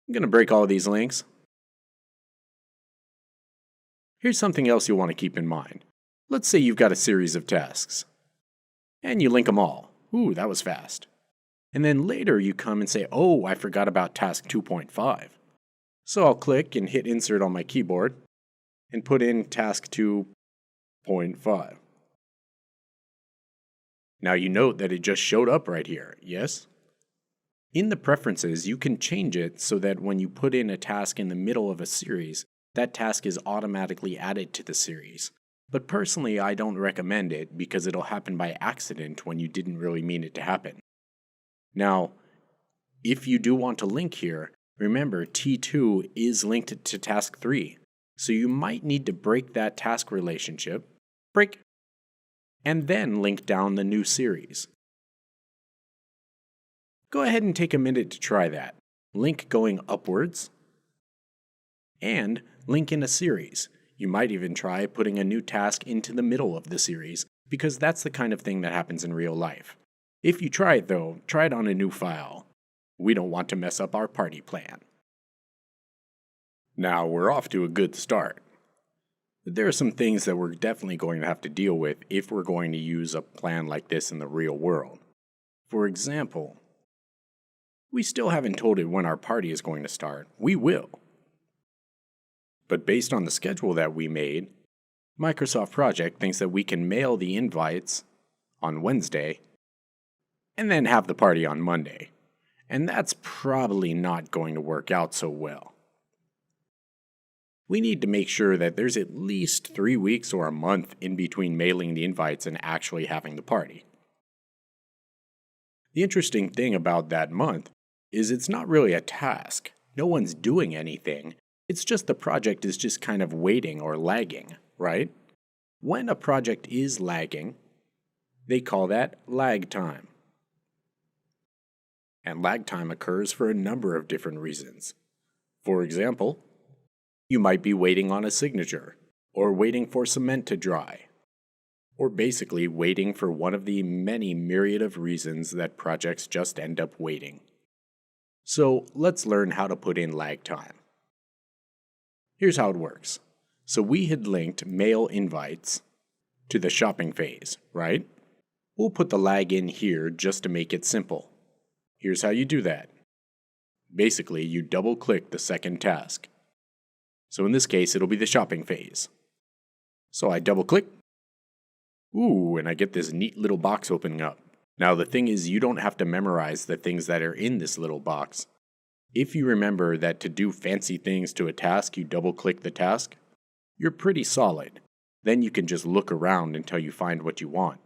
I'm going to break all of these links. Here's something else you'll want to keep in mind. Let's say you've got a series of tasks, and you link them all. Ooh, that was fast. And then later you come and say, oh, I forgot about task 2.5. So I'll click and hit Insert on my keyboard, and put in task 2.5. Now you note that it just showed up right here, yes? In the preferences, you can change it so that when you put in a task in the middle of a series, that task is automatically added to the series. But personally, I don't recommend it because it'll happen by accident when you didn't really mean it to happen. Now, if you do want to link here, remember T2 is linked to task 3, so you might need to break that task relationship, and then link down the new series. Go ahead and take a minute to try that. Link going upwards, and link in a series. You might even try putting a new task into the middle of the series, because that's the kind of thing that happens in real life. If you try it though, try it on a new file. We don't want to mess up our party plan. Now we're off to a good start. But there are some things that we're definitely going to have to deal with if we're going to use a plan like this in the real world. For example, we still haven't told it when our party is going to start. We will. But based on the schedule that we made, Microsoft Project thinks that we can mail the invites on Wednesday and then have the party on Monday. And that's probably not going to work out so well. We need to make sure that there's at least 3 weeks or a month in between mailing the invites and actually having the party. The interesting thing about that month is it's not really a task. No one's doing anything. It's just the project is just kind of waiting or lagging, right? When a project is lagging, they call that lag time. And lag time occurs for a number of different reasons. For example, you might be waiting on a signature, or waiting for cement to dry, or basically waiting for one of the many myriad of reasons that projects just end up waiting. So let's learn how to put in lag time. Here's how it works. So we had linked mail invites to the shopping phase, right? We'll put the lag in here just to make it simple. Here's how you do that. Basically, you double-click the second task. So in this case, it'll be the shopping phase. So I double-click. Ooh, and I get this neat little box opening up. Now the thing is, you don't have to memorize the things that are in this little box. If you remember that to do fancy things to a task, you double-click the task, you're pretty solid. Then you can just look around until you find what you want.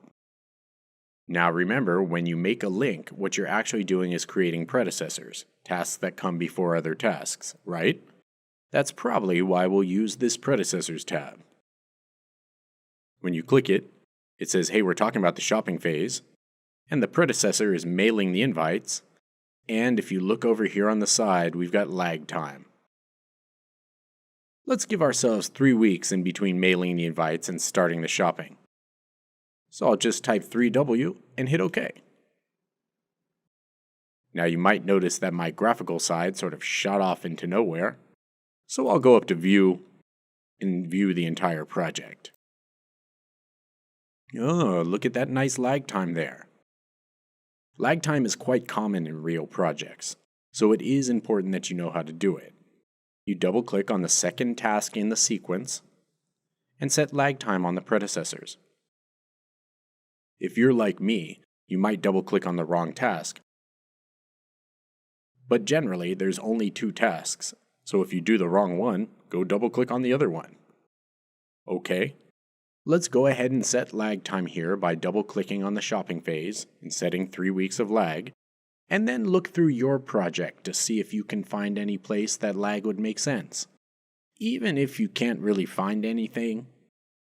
Now remember, when you make a link, what you're actually doing is creating predecessors, tasks that come before other tasks, right? That's probably why we'll use this predecessors tab. When you click it, it says, hey, we're talking about the shopping phase, and the predecessor is mailing the invites, and if you look over here on the side, we've got lag time. Let's give ourselves 3 weeks in between mailing the invites and starting the shopping. So I'll just type 3W and hit OK. Now you might notice that my graphical side sort of shot off into nowhere, so I'll go up to View and view the entire project. Oh, look at that nice lag time there. Lag time is quite common in real projects, so it is important that you know how to do it. You double-click on the second task in the sequence and set lag time on the predecessors. If you're like me, you might double-click on the wrong task. But generally, there's only 2 tasks, so if you do the wrong one, go double-click on the other one. Okay, let's go ahead and set lag time here by double-clicking on the shopping phase and setting 3 weeks of lag, and then look through your project to see if you can find any place that lag would make sense. Even if you can't really find anything,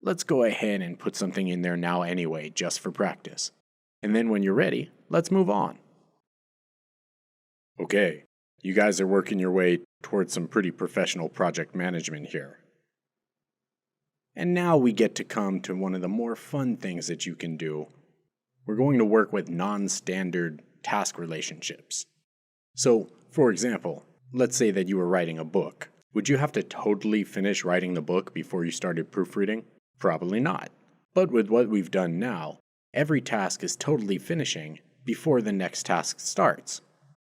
let's go ahead and put something in there now anyway, just for practice. And then when you're ready, let's move on. Okay, you guys are working your way towards some pretty professional project management here. And now we get to come to one of the more fun things that you can do. We're going to work with non-standard task relationships. So, for example, let's say that you were writing a book. Would you have to totally finish writing the book before you started proofreading? Probably not. But with what we've done now, every task is totally finishing before the next task starts.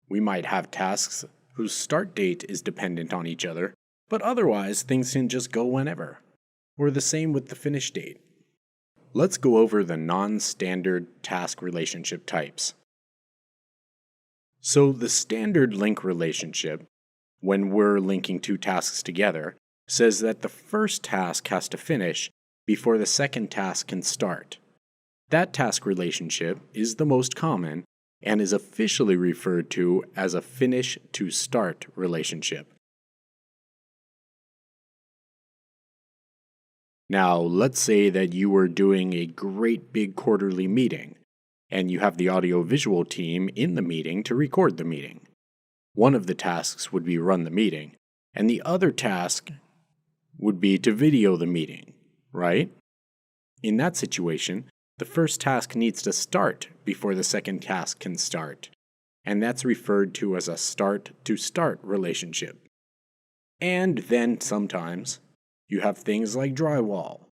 We might have tasks whose start date is dependent on each other, but otherwise things can just go whenever. or the same with the finish date. Let's go over the non-standard task relationship types. So the standard link relationship, when we're linking two tasks together, says that the first task has to finish before the second task can start. That task relationship is the most common and is officially referred to as a finish to start relationship. Now, let's say that you were doing a great big quarterly meeting, and you have the audio-visual team in the meeting to record the meeting. One of the tasks would be run the meeting, and the other task would be to video the meeting, right? In that situation, the first task needs to start before the second task can start, and that's referred to as a start-to-start relationship. And then sometimes you have things like drywall.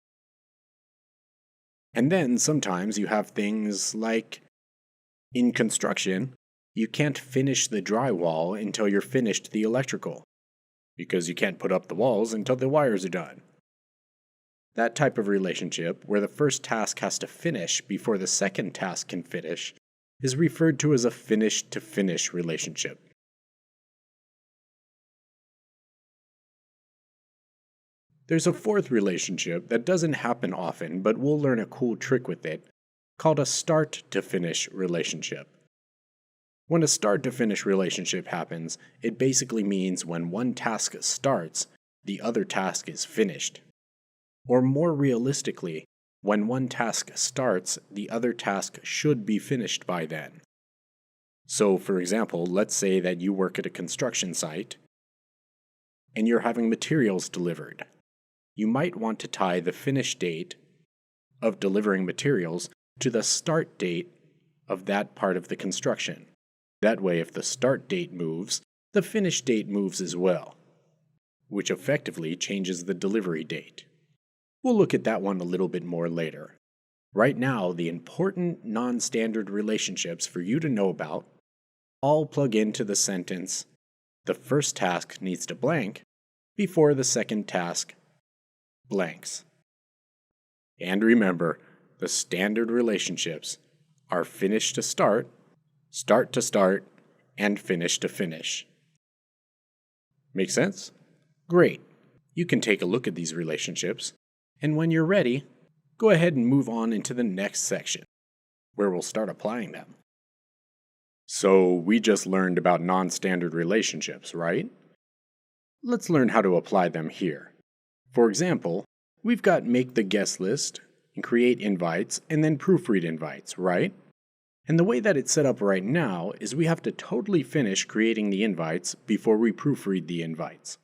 And then sometimes you have things like, in construction, you can't finish the drywall until you're finished the electrical, because you can't put up the walls until the wires are done. That type of relationship, where the first task has to finish before the second task can finish, is referred to as a finish-to-finish relationship. There's a fourth relationship that doesn't happen often, but we'll learn a cool trick with it, called a start-to-finish relationship. When a start-to-finish relationship happens, it basically means when one task starts, the other task is finished. Or more realistically, when one task starts, the other task should be finished by then. So, for example, let's say that you work at a construction site, and you're having materials delivered. You might want to tie the finish date of delivering materials to the start date of that part of the construction. That way, if the start date moves, the finish date moves as well, which effectively changes the delivery date. We'll look at that one a little bit more later. Right now, the important non-standard relationships for you to know about all plug into the sentence, the first task needs to blank before the second task blanks. And remember, the standard relationships are finish to start to start, and finish to finish. Make sense? Great. You can take a look at these relationships, and when you're ready, go ahead and move on into the next section, where we'll start applying them. So, we just learned about non-standard relationships, right? Let's learn how to apply them here. For example, we've got make the guest list, and create invites, and then proofread invites, right? And the way that it's set up right now is we have to totally finish creating the invites before we proofread the invites.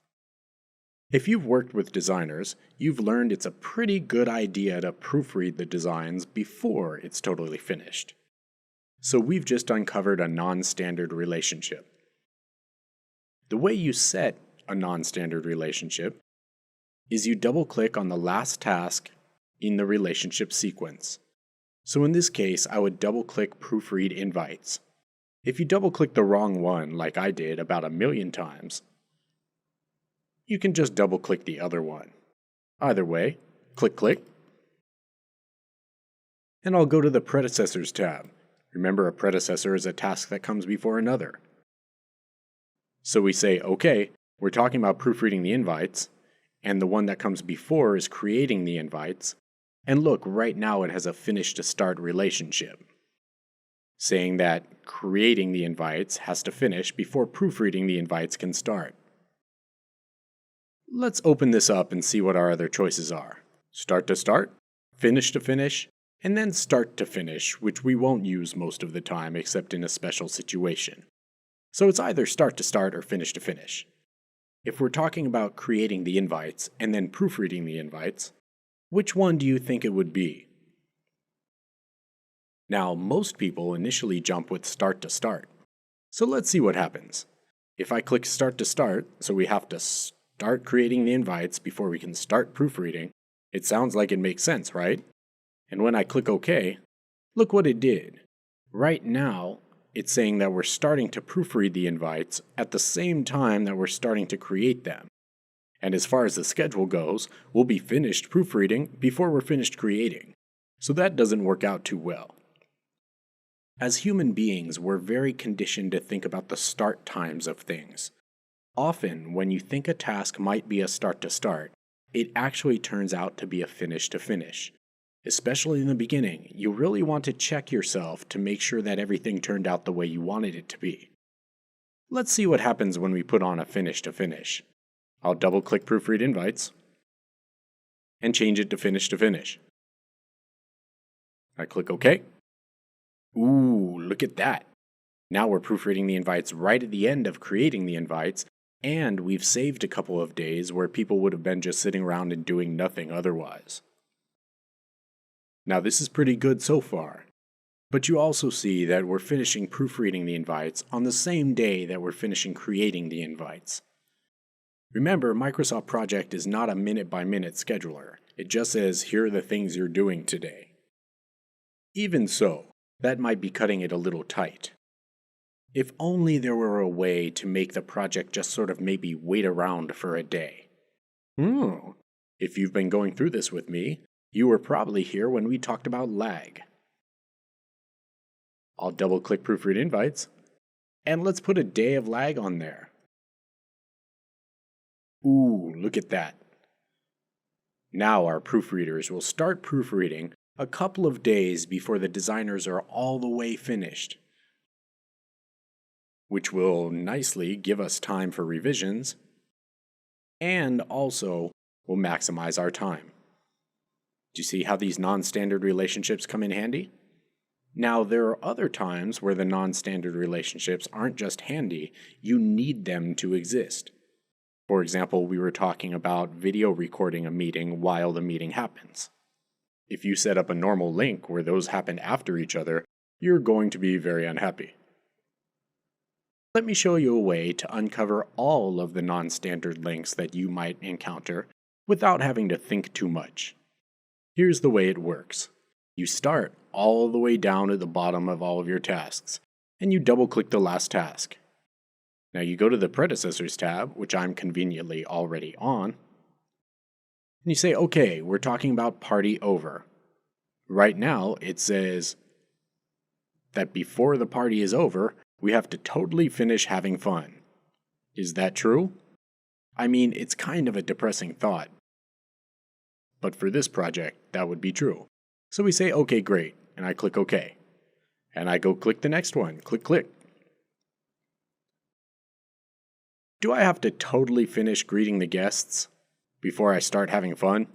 If you've worked with designers, you've learned it's a pretty good idea to proofread the designs before it's totally finished. So we've just uncovered a non-standard relationship. The way you set a non-standard relationship is you double-click on the last task in the relationship sequence. So in this case, I would double-click proofread invites. If you double-click the wrong one, like I did about 1,000,000 times, you can just double-click the other one. Either way, click. And I'll go to the Predecessors tab. Remember, a predecessor is a task that comes before another. So we say, okay, we're talking about proofreading the invites, and the one that comes before is creating the invites. And look, right now it has a finish to start relationship, saying that creating the invites has to finish before proofreading the invites can start. Let's open this up and see what our other choices are. Start to start, finish to finish, and then start to finish, which we won't use most of the time except in a special situation. So it's either start to start or finish to finish. If we're talking about creating the invites and then proofreading the invites, which one do you think it would be? Now, most people initially jump with start to start. So let's see what happens. If I click start to start, so we have to start creating the invites before we can start proofreading, it sounds like it makes sense, right? And when I click OK, look what it did. Right now, it's saying that we're starting to proofread the invites at the same time that we're starting to create them. And as far as the schedule goes, we'll be finished proofreading before we're finished creating. So that doesn't work out too well. As human beings, we're very conditioned to think about the start times of things. Often, when you think a task might be a start to start, it actually turns out to be a finish to finish. Especially in the beginning, you really want to check yourself to make sure that everything turned out the way you wanted it to be. Let's see what happens when we put on a finish to finish. I'll double-click Proofread Invites and change it to finish. I click OK. Ooh, look at that. Now we're proofreading the invites right at the end of creating the invites, and we've saved a couple of days where people would have been just sitting around and doing nothing otherwise. Now this is pretty good so far, but you also see that we're finishing proofreading the invites on the same day that we're finishing creating the invites. Remember, Microsoft Project is not a minute-by-minute scheduler. It just says, here are the things you're doing today. Even so, that might be cutting it a little tight. If only there were a way to make the project just sort of maybe wait around for a day. If you've been going through this with me, you were probably here when we talked about lag. I'll double-click Proofread Invites, and let's put a day of lag on there. Ooh, look at that. Now our proofreaders will start proofreading a couple of days before the designers are all the way finished, which will nicely give us time for revisions and also will maximize our time. Do you see how these non-standard relationships come in handy? Now, there are other times where the non-standard relationships aren't just handy, you need them to exist. For example, we were talking about video recording a meeting while the meeting happens. If you set up a normal link where those happen after each other, you're going to be very unhappy. Let me show you a way to uncover all of the non-standard links that you might encounter without having to think too much. Here's the way it works. You start all the way down at the bottom of all of your tasks, and you double-click the last task. Now you go to the Predecessors tab, which I'm conveniently already on, and you say, okay, we're talking about party over. Right now, it says that before the party is over, we have to totally finish having fun. Is that true? I mean, it's kind of a depressing thought. But for this project, that would be true. So we say, okay, great, and I click OK. And I go click the next one, click. Do I have to totally finish greeting the guests before I start having fun?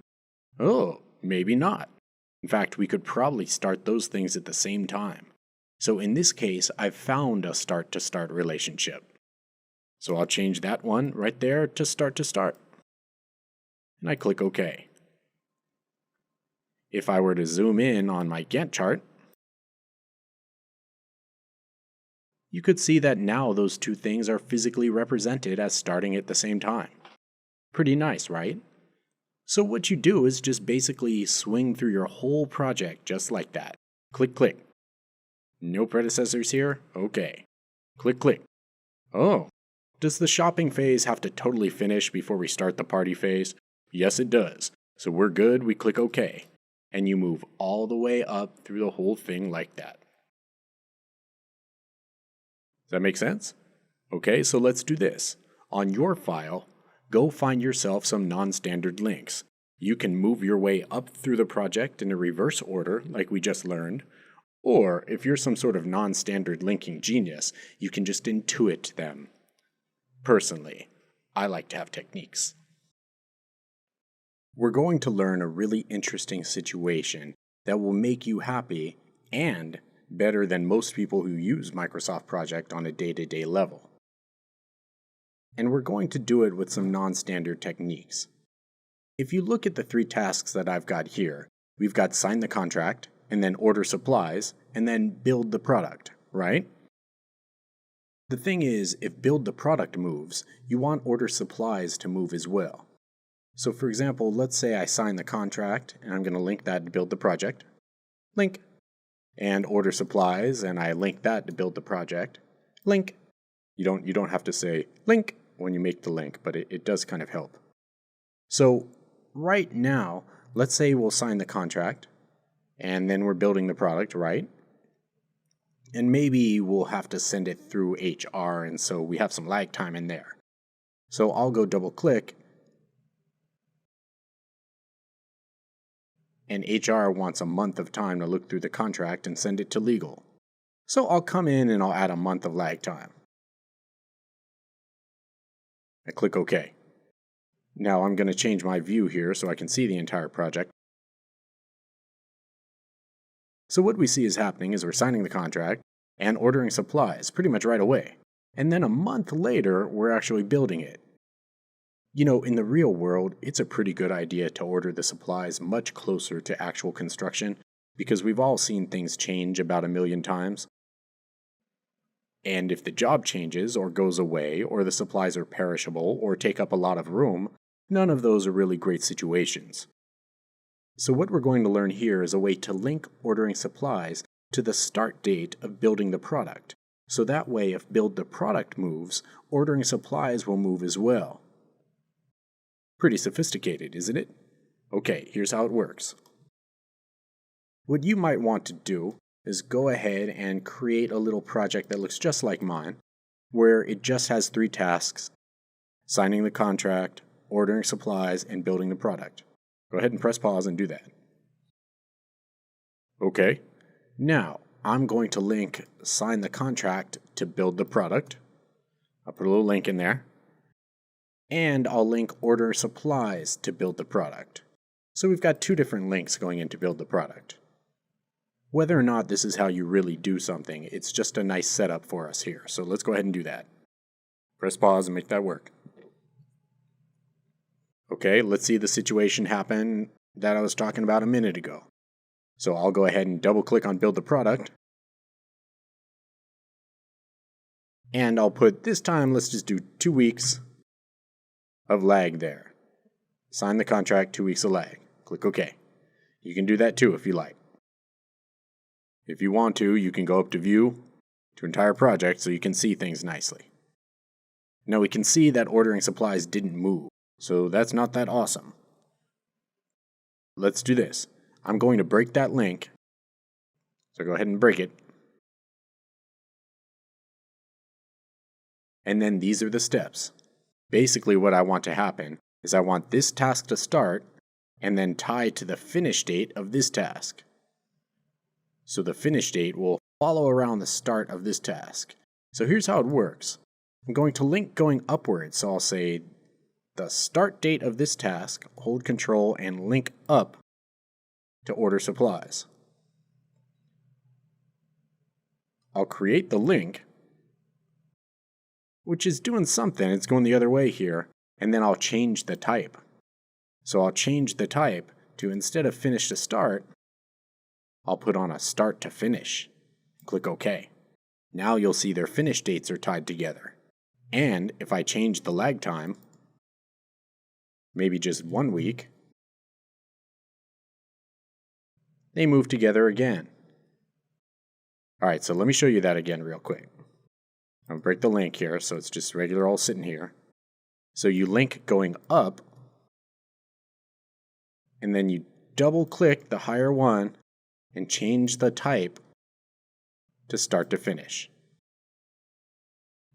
Oh, maybe not. In fact, we could probably start those things at the same time. So in this case, I've found a start-to-start relationship. So I'll change that one right there to start. And I click OK. If I were to zoom in on my Gantt chart, you could see that now those two things are physically represented as starting at the same time. Pretty nice, right? So what you do is just basically swing through your whole project just like that. Click. No predecessors here? Okay. Click. Oh, does the shopping phase have to totally finish before we start the party phase? Yes, it does. So we're good, we click OK. And you move all the way up through the whole thing like that. Does that make sense? Okay, so let's do this. On your file, go find yourself some non-standard links. You can move your way up through the project in a reverse order, like we just learned, or if you're some sort of non-standard linking genius, you can just intuit them. Personally, I like to have techniques. We're going to learn a really interesting situation that will make you happy and better than most people who use Microsoft Project on a day-to-day level. And we're going to do it with some non-standard techniques. If you look at the three tasks that I've got here, we've got sign the contract, and then order supplies, and then build the product, right? The thing is, if build the product moves, you want order supplies to move as well. So for example, let's say I sign the contract, and I'm going to link that to build the project. Link. And order supplies, and I link that to build the project. Link. You don't have to say link when you make the link, but it does kind of help. So right now, let's say we'll sign the contract and then we're building the product, right? And maybe we'll have to send it through HR, and so we have some lag time in there. So I'll go double click, and HR wants a month of time to look through the contract and send it to legal. So I'll come in and I'll add a month of lag time. I click OK. Now I'm going to change my view here so I can see the entire project. So what we see is happening is we're signing the contract and ordering supplies pretty much right away. And then a month later, we're actually building it. You know, in the real world, it's a pretty good idea to order the supplies much closer to actual construction because we've all seen things change about 1,000,000 times. And if the job changes or goes away or the supplies are perishable or take up a lot of room, none of those are really great situations. So what we're going to learn here is a way to link ordering supplies to the start date of building the product. So that way, if build the product moves, ordering supplies will move as well. Pretty sophisticated, isn't it? Okay, here's how it works. What you might want to do is go ahead and create a little project that looks just like mine, where it just has 3 tasks: signing the contract, ordering supplies, and building the product. Go ahead and press pause and do that. Okay, now I'm going to link sign the contract to build the product. I'll put a little link in there. And I'll link order supplies to build the product. So we've got 2 different links going in to build the product. Whether or not this is how you really do something, it's just a nice setup for us here. So let's go ahead and do that. Press pause and make that work. Okay, let's see the situation happen that I was talking about a minute ago. So I'll go ahead and double click on build the product. And I'll put, this time, let's just do 2 weeks of lag there. Sign the contract, 2 weeks of lag. Click OK. You can do that too if you like. If you want to, you can go up to View, to Entire Project, so you can see things nicely. Now we can see that ordering supplies didn't move, so that's not that awesome. Let's do this. I'm going to break that link, so go ahead and break it. And then these are the steps. Basically what I want to happen is I want this task to start and then tie to the finish date of this task. So the finish date will follow around the start of this task. So here's how it works. I'm going to link going upwards, so I'll say the start date of this task, hold Control and link up to order supplies. I'll create the link, which is doing something. It's going the other way here, and then I'll change the type. So I'll change the type to, instead of finish to start, I'll put on a start to finish. Click OK. Now you'll see their finish dates are tied together. And if I change the lag time, maybe just 1 week, they move together again. Alright, so let me show you that again real quick. I'll break the link here, so it's just regular all sitting here. So you link going up, and then you double click the higher one and change the type to start to finish.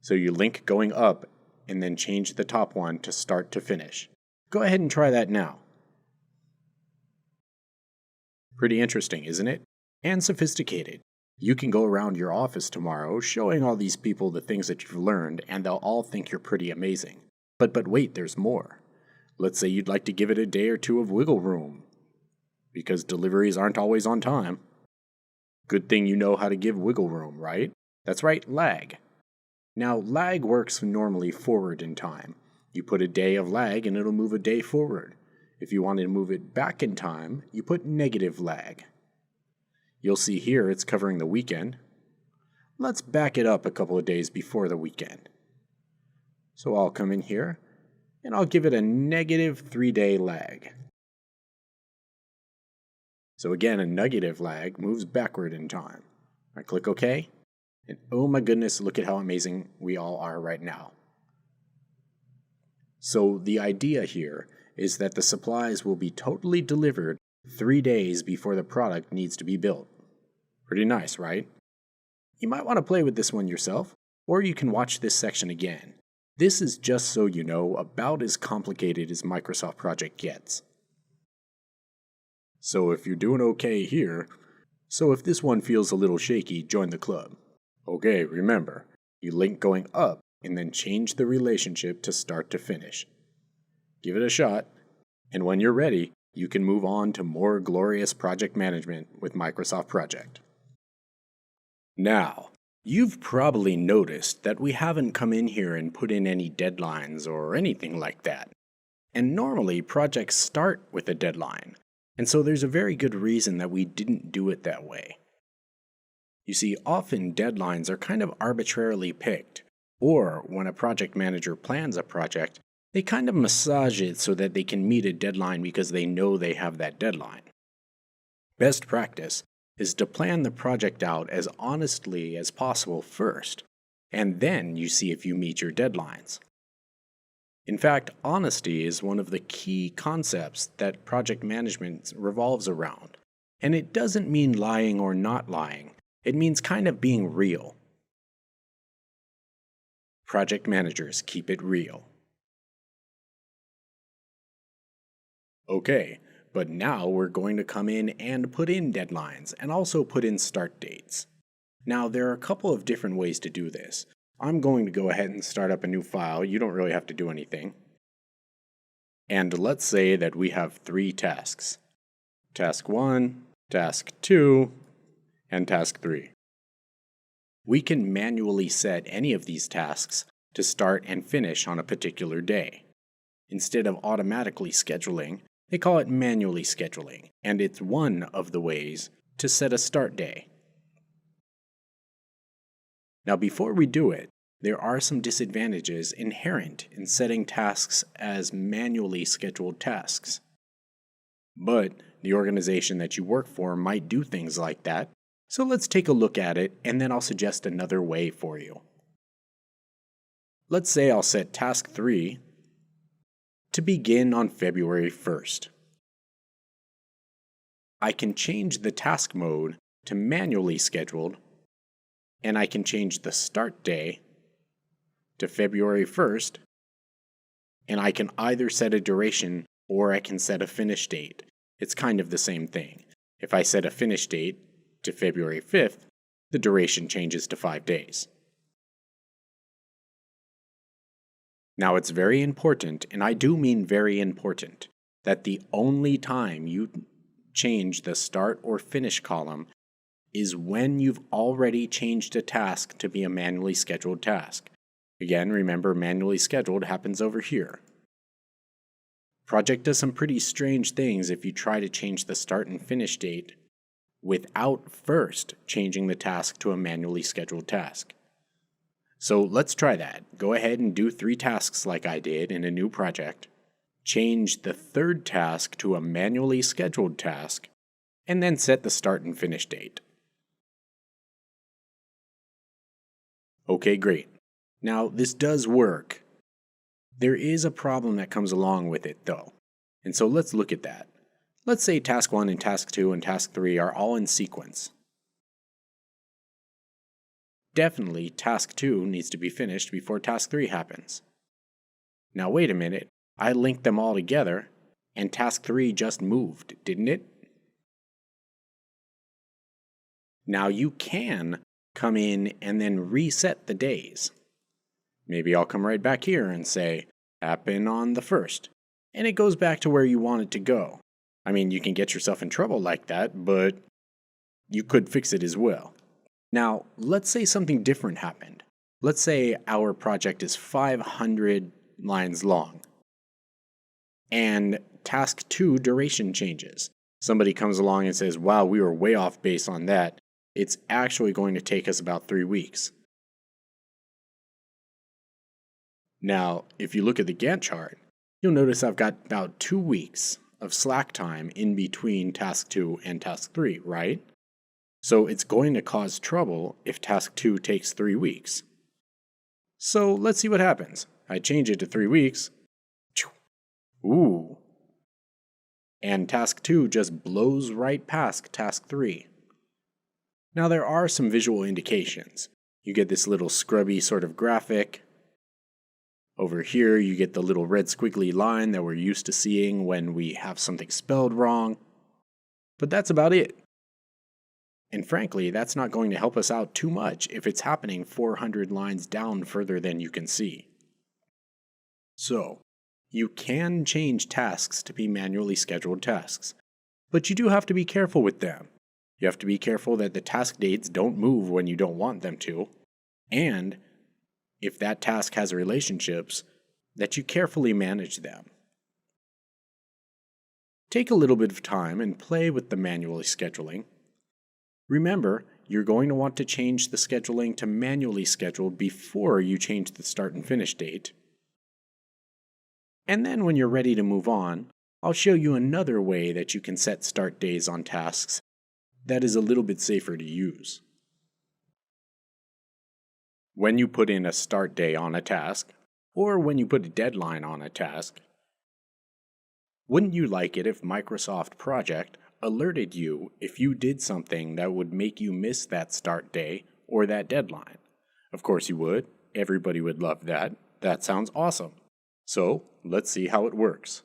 So you link going up and then change the top one to start to finish. Go ahead and try that now. Pretty interesting, isn't it? And sophisticated. You can go around your office tomorrow showing all these people the things that you've learned, and they'll all think you're pretty amazing. But wait, there's more. Let's say you'd like to give it a day or 2 of wiggle room, because deliveries aren't always on time. Good thing you know how to give wiggle room, right? That's right, lag. Now, lag works normally forward in time. You put a day of lag and it'll move a day forward. If you want to move it back in time, you put negative lag. You'll see here it's covering the weekend. Let's back it up a couple of days before the weekend. So I'll come in here and I'll give it a negative 3-day lag. So again, a negative lag moves backward in time. I click OK, and oh my goodness, look at how amazing we all are right now. So the idea here is that the supplies will be totally delivered 3 days before the product needs to be built. Pretty nice, right? You might want to play with this one yourself, or you can watch this section again. This is, just so you know, about as complicated as Microsoft Project gets. So if you're doing okay here, if this one feels a little shaky, join the club. Okay, remember, you link going up and then change the relationship to start to finish. Give it a shot, and when you're ready, you can move on to more glorious project management with Microsoft Project. Now, you've probably noticed that we haven't come in here and put in any deadlines or anything like that. And normally, projects start with a deadline, and so there's a very good reason that we didn't do it that way. You see, often deadlines are kind of arbitrarily picked, or when a project manager plans a project, they kind of massage it so that they can meet a deadline because they know they have that deadline. Best practice is to plan the project out as honestly as possible first, and then you see if you meet your deadlines. In fact, honesty is one of the key concepts that project management revolves around, and it doesn't mean lying or not lying. It means kind of being real. Project managers keep it real. Okay, but now we're going to come in and put in deadlines and also put in start dates. Now, there are a couple of different ways to do this. I'm going to go ahead and start up a new file. You don't really have to do anything. And let's say that we have 3 tasks. Task 1, Task 2, and Task 3. We can manually set any of these tasks to start and finish on a particular day. Instead of automatically scheduling, they call it manually scheduling, and it's one of the ways to set a start day. Now, before we do it, there are some disadvantages inherent in setting tasks as manually scheduled tasks. But the organization that you work for might do things like that, so let's take a look at it, and then I'll suggest another way for you. Let's say I'll set Task 3 to begin on February 1st. I can change the task mode to manually scheduled, and I can change the start day to February 1st, and I can either set a duration or I can set a finish date. It's kind of the same thing. If I set a finish date to February 5th, the duration changes to 5 days. Now, it's very important, and I do mean very important, that the only time you change the start or finish column is when you've already changed a task to be a manually scheduled task. Again, remember, manually scheduled happens over here. Project does some pretty strange things if you try to change the start and finish date without first changing the task to a manually scheduled task. So let's try that. Go ahead and do 3 tasks like I did in a new project. Change the 3rd task to a manually scheduled task, and then set the start and finish date. Okay, great. Now, this does work. There is a problem that comes along with it, though. And so let's look at that. Let's say Task 1 and Task 2 and Task 3 are all in sequence. Definitely, Task 2 needs to be finished before Task 3 happens. Now wait a minute, I linked them all together, and Task 3 just moved, didn't it? Now you can come in and then reset the days. Maybe I'll come right back here and say, happen on the 1st, and it goes back to where you want it to go. I mean, you can get yourself in trouble like that, but you could fix it as well. Now, let's say something different happened. Let's say our project is 500 lines long, and Task 2 duration changes. Somebody comes along and says, wow, we were way off base on that. It's actually going to take us about 3 weeks. Now, if you look at the Gantt chart, you'll notice I've got about 2 weeks of slack time in between Task 2 and Task 3, right? So it's going to cause trouble if Task 2 takes 3 weeks. So let's see what happens. I change it to 3 weeks. Ooh, And task 2 just blows right past task 3. Now there are some visual indications. You get this little scrubby sort of graphic. Over here you get the little red squiggly line that we're used to seeing when we have something spelled wrong. But that's about it. And frankly, that's not going to help us out too much if it's happening 400 lines down further than you can see. So, you can change tasks to be manually scheduled tasks, but you do have to be careful with them. You have to be careful that the task dates don't move when you don't want them to, and if that task has relationships, that you carefully manage them. Take a little bit of time and play with the manually scheduling. Remember, you're going to want to change the scheduling to manually scheduled before you change the start and finish date. And then when you're ready to move on, I'll show you another way that you can set start days on tasks that is a little bit safer to use. When you put in a start day on a task, or when you put a deadline on a task, wouldn't you like it if Microsoft Project alerted you if you did something that would make you miss that start day or that deadline? Of course you would. Everybody would love that. That sounds awesome. So, let's see how it works.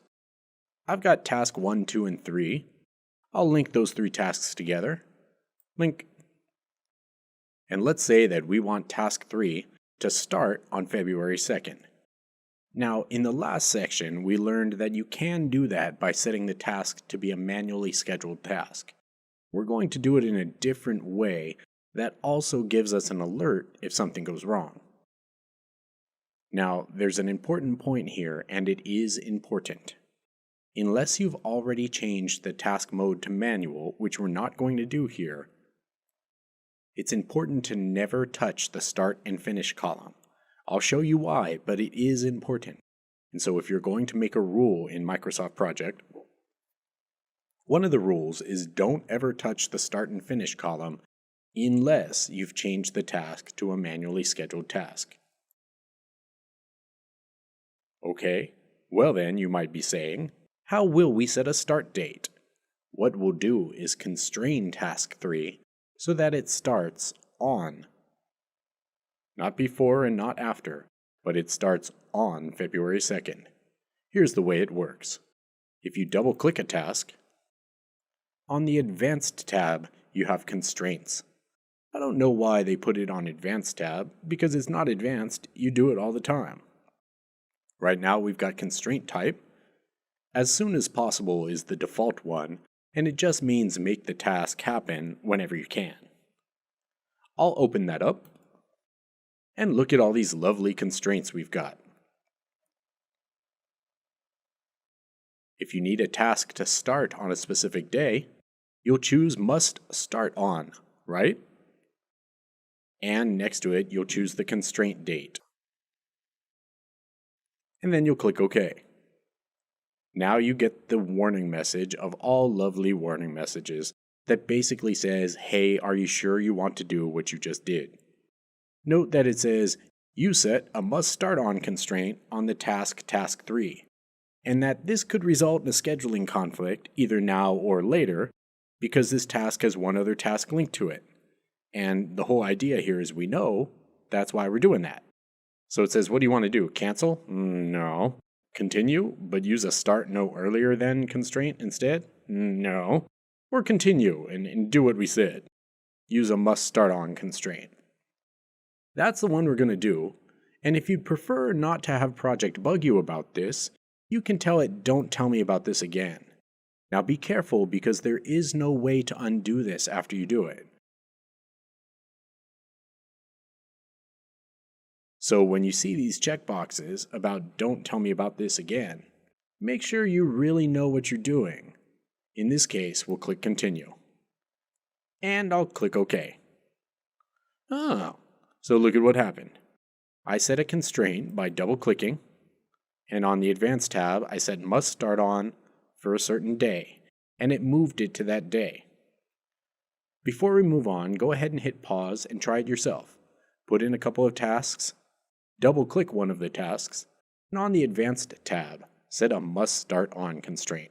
I've got task 1, 2, and 3. I'll link those 3 tasks together. Link. And let's say that we want task 3 to start on February 2nd. Now, in the last section, we learned that you can do that by setting the task to be a manually scheduled task. We're going to do it in a different way that also gives us an alert if something goes wrong. Now, there's an important point here, and it is important. Unless you've already changed the task mode to manual, which we're not going to do here, it's important to never touch the start and finish column. I'll show you why, but it is important. And so if you're going to make a rule in Microsoft Project, one of the rules is don't ever touch the start and finish column unless you've changed the task to a manually scheduled task. Okay, well then you might be saying, how will we set a start date? What we'll do is constrain task 3 so that it starts on. Not before and not after, but it starts on February 2nd. Here's the way it works. If you double-click a task, on the Advanced tab, you have Constraints. I don't know why they put it on Advanced tab, because it's not advanced, you do it all the time. Right now we've got Constraint Type. As soon as possible is the default one, and it just means make the task happen whenever you can. I'll open that up, and look at all these lovely constraints we've got. If you need a task to start on a specific day, you'll choose Must Start On, right? And next to it, you'll choose the constraint date. And then you'll click OK. Now you get the warning message of all lovely warning messages that basically says, hey, are you sure you want to do what you just did? Note that it says, you set a must start on constraint on the task 3, and that this could result in a scheduling conflict either now or later because this task has one other task linked to it. And the whole idea here is we know that's why we're doing that. So it says, what do you want to do? Cancel? No. Continue, but use a start no earlier than constraint instead? No. Or continue and do what we said. Use a must start on constraint. That's the one we're going to do, and if you'd prefer not to have Project bug you about this, you can tell it don't tell me about this again. Now be careful because there is no way to undo this after you do it. So when you see these checkboxes about don't tell me about this again, make sure you really know what you're doing. In this case, we'll click continue. And I'll click OK. Oh, so look at what happened. I set a constraint by double-clicking, and on the Advanced tab, I said must start on for a certain day, and it moved it to that day. Before we move on, go ahead and hit pause and try it yourself. Put in a couple of tasks, double-click one of the tasks, and on the Advanced tab, set a must start on constraint.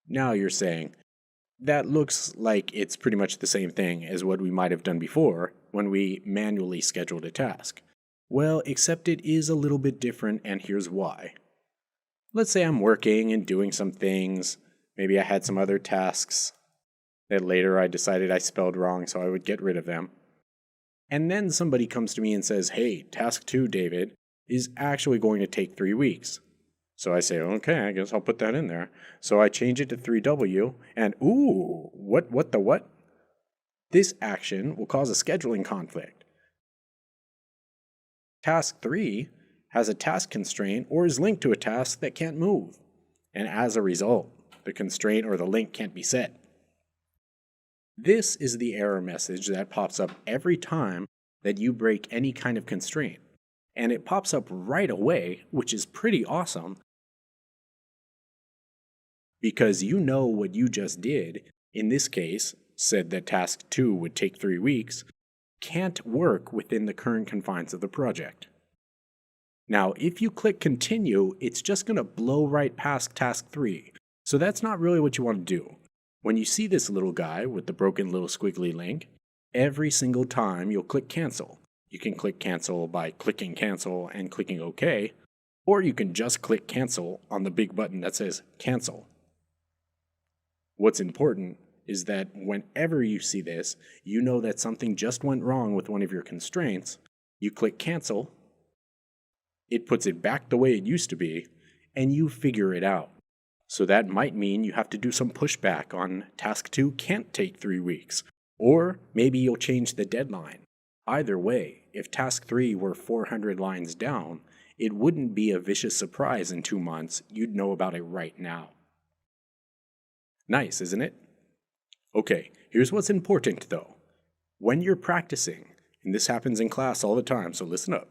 Now you're saying, that looks like it's pretty much the same thing as what we might have done before when we manually scheduled a task. Well, except it is a little bit different, and here's why. Let's say I'm working and doing some things. Maybe I had some other tasks that later I decided I spelled wrong, so I would get rid of them. And then somebody comes to me and says, hey, task 2, David, is actually going to take 3 weeks. So I say, okay, I guess I'll put that in there. So I change it to 3W, and ooh, what the what? This action will cause a scheduling conflict. Task 3 has a task constraint or is linked to a task that can't move. And as a result, the constraint or the link can't be set. This is the error message that pops up every time that you break any kind of constraint. And it pops up right away, which is pretty awesome, because you know what you just did, in this case, said that task 2 would take 3 weeks, can't work within the current confines of the project. Now, if you click continue, it's just going to blow right past task 3. So that's not really what you want to do. When you see this little guy with the broken little squiggly link, every single time you'll click cancel. You can click cancel by clicking cancel and clicking OK, or you can just click cancel on the big button that says cancel. What's important is that whenever you see this, you know that something just went wrong with one of your constraints. You click cancel, it puts it back the way it used to be, and you figure it out. So that might mean you have to do some pushback on task 2 can't take 3 weeks, or maybe you'll change the deadline. Either way, if task 3 were 400 lines down, it wouldn't be a vicious surprise in 2 months. You'd know about it right now. Nice, isn't it? Okay, here's what's important though. When you're practicing, and this happens in class all the time, so listen up.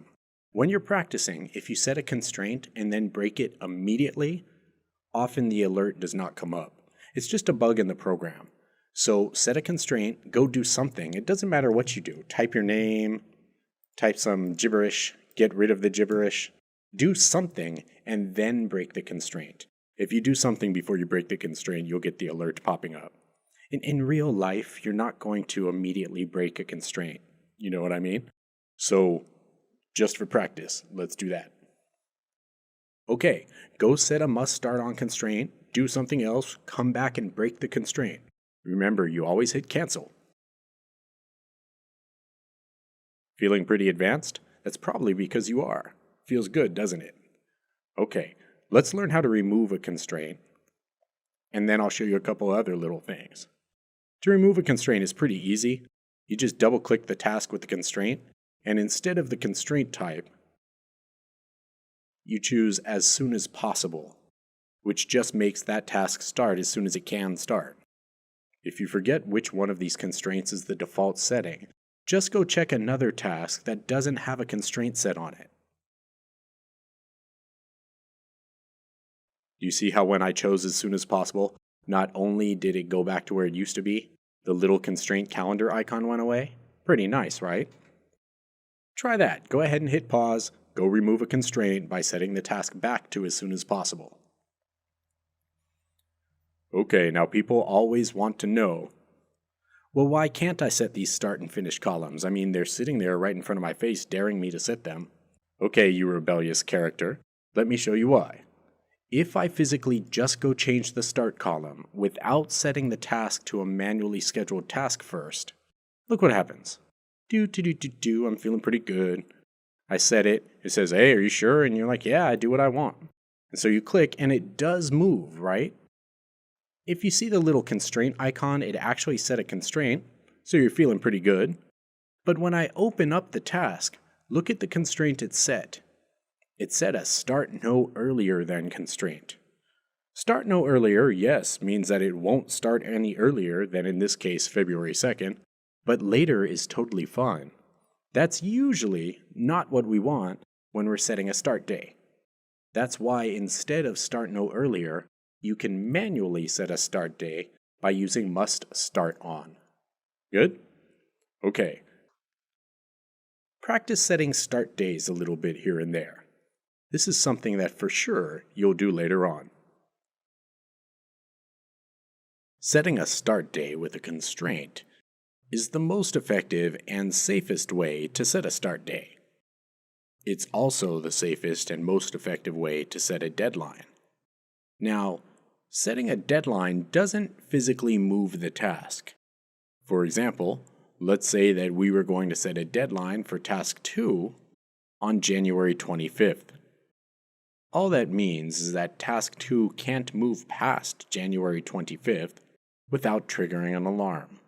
When you're practicing, if you set a constraint and then break it immediately, often the alert does not come up. It's just a bug in the program. So set a constraint, go do something. It doesn't matter what you do. Type your name, type some gibberish, get rid of the gibberish. Do something and then break the constraint. If you do something before you break the constraint, you'll get the alert popping up. In real life, you're not going to immediately break a constraint. You know what I mean? So just for practice, let's do that. Okay, go set a must start on constraint, do something else, come back and break the constraint. Remember, you always hit cancel. Feeling pretty advanced? That's probably because you are. Feels good, doesn't it? Okay, let's learn how to remove a constraint, and then I'll show you a couple other little things. To remove a constraint is pretty easy. You just double-click the task with the constraint, and instead of the constraint type, you choose as soon as possible, which just makes that task start as soon as it can start. If you forget which one of these constraints is the default setting, just go check another task that doesn't have a constraint set on it. Do you see how when I chose as soon as possible, not only did it go back to where it used to be, the little constraint calendar icon went away? Pretty nice, right? Try that. Go ahead and hit pause. Go remove a constraint by setting the task back to as soon as possible. Okay, now people always want to know, well, why can't I set these start and finish columns? I mean, they're sitting there right in front of my face daring me to set them. Okay, you rebellious character, let me show you why. If I physically just go change the start column without setting the task to a manually scheduled task first, look what happens. I'm feeling pretty good. I set it, it says, hey, are you sure? And you're like, yeah, I do what I want. And so you click and it does move, right? If you see the little constraint icon, it actually set a constraint, so you're feeling pretty good. But when I open up the task, look at the constraint it set. It set a start no earlier than constraint. Start no earlier, yes, means that it won't start any earlier than in this case February 2nd, but later is totally fine. That's usually not what we want when we're setting a start day. That's why instead of start no earlier, you can manually set a start day by using must start on. Good? Okay. Practice setting start days a little bit here and there. This is something that for sure you'll do later on. Setting a start day with a constraint is the most effective and safest way to set a start day. It's also the safest and most effective way to set a deadline. Now, setting a deadline doesn't physically move the task. For example, let's say that we were going to set a deadline for task 2 on January 25th. All that means is that task 2 can't move past January 25th without triggering an alarm.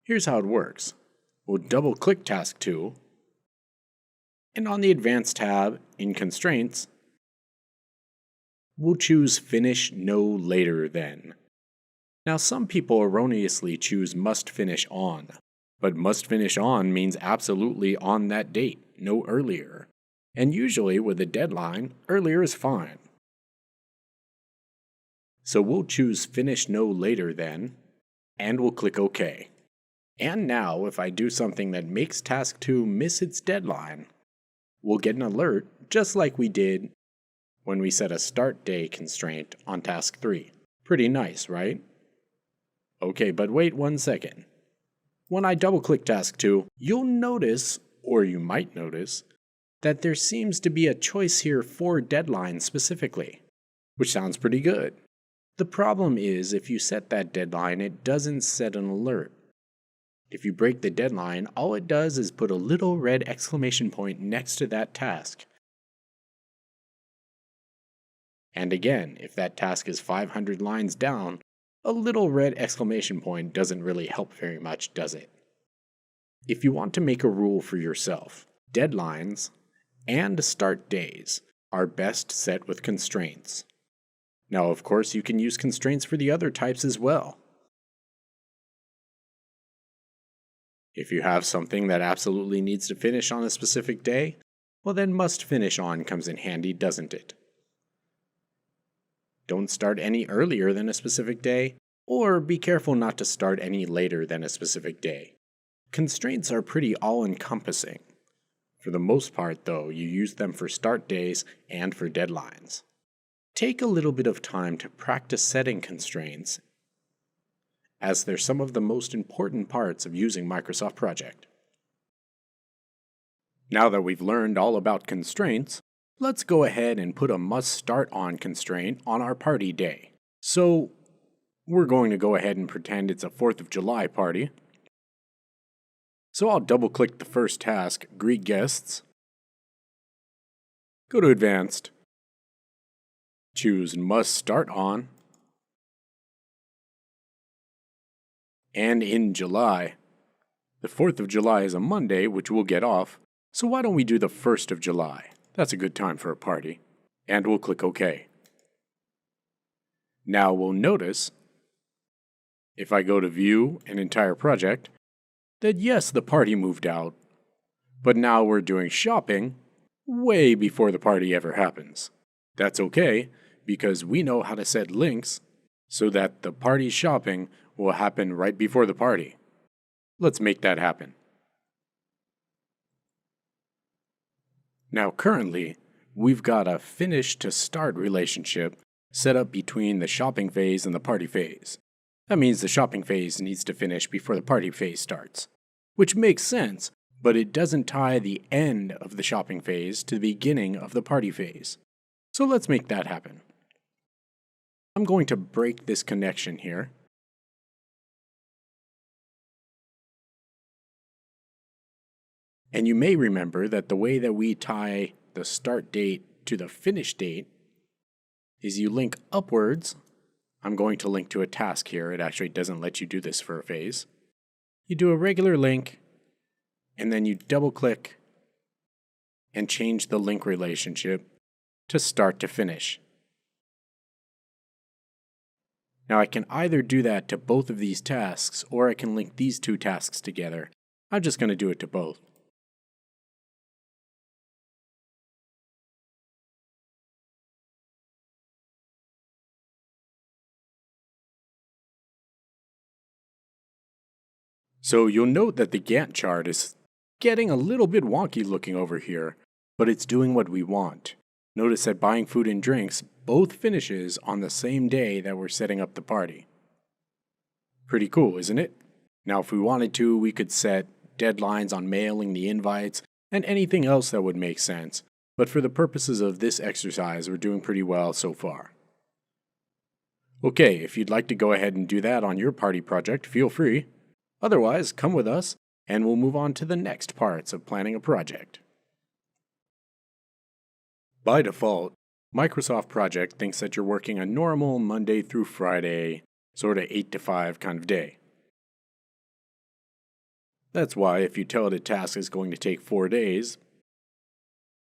Here's how it works. We'll double-click task 2, and on the Advanced tab in Constraints, we'll choose Finish No Later Than. Now, some people erroneously choose Must Finish On, but Must Finish On means absolutely on that date, no earlier. And usually with a deadline, earlier is fine. So we'll choose Finish No Later Than, and we'll click OK. And now, if I do something that makes task 2 miss its deadline, we'll get an alert just like we did when we set a start day constraint on task 3. Pretty nice, right? Okay, but wait 1 second. When I double-click task 2, you'll notice, or you might notice, that there seems to be a choice here for deadline specifically, which sounds pretty good. The problem is if you set that deadline, it doesn't set an alert. If you break the deadline, all it does is put a little red exclamation point next to that task. And again, if that task is 500 lines down, a little red exclamation point doesn't really help very much, does it? If you want to make a rule for yourself, deadlines and start days are best set with constraints. Now, of course, you can use constraints for the other types as well. If you have something that absolutely needs to finish on a specific day, well then Must Finish On comes in handy, doesn't it? Don't start any earlier than a specific day, or be careful not to start any later than a specific day. Constraints are pretty all-encompassing. For the most part, though, you use them for start days and for deadlines. Take a little bit of time to practice setting constraints, as they're some of the most important parts of using Microsoft Project. Now that we've learned all about constraints, let's go ahead and put a must start on constraint on our party day. So we're going to go ahead and pretend it's a 4th of July party. So I'll double-click the first task, Greet Guests. Go to Advanced. Choose Must Start On. And in July, the 4th of July is a Monday, which we'll get off, so why don't we do the 1st of July? That's a good time for a party. And we'll click OK. Now we'll notice, if I go to View an Entire Project, that yes, the party moved out, but now we're doing shopping way before the party ever happens. That's okay, because we know how to set links so that the party shopping will happen right before the party. Let's make that happen. Now currently, we've got a finish to start relationship set up between the shopping phase and the party phase. That means the shopping phase needs to finish before the party phase starts. Which makes sense, but it doesn't tie the end of the shopping phase to the beginning of the party phase. So let's make that happen. I'm going to break this connection here. And you may remember that the way that we tie the start date to the finish date is you link upwards. I'm going to link to a task here. It actually doesn't let you do this for a phase. You do a regular link, and then you double-click and change the link relationship to start to finish. Now I can either do that to both of these tasks, or I can link these two tasks together. I'm just going to do it to both. So you'll note that the Gantt chart is getting a little bit wonky looking over here, but it's doing what we want. Notice that buying food and drinks both finishes on the same day that we're setting up the party. Pretty cool, isn't it? Now, if we wanted to, we could set deadlines on mailing the invites and anything else that would make sense, but for the purposes of this exercise, we're doing pretty well so far. Okay, if you'd like to go ahead and do that on your party project, feel free. Otherwise, come with us, and we'll move on to the next parts of planning a project. By default, Microsoft Project thinks that you're working a normal Monday through Friday, sort of 8 to 5 kind of day. That's why if you tell it a task is going to take 4 days,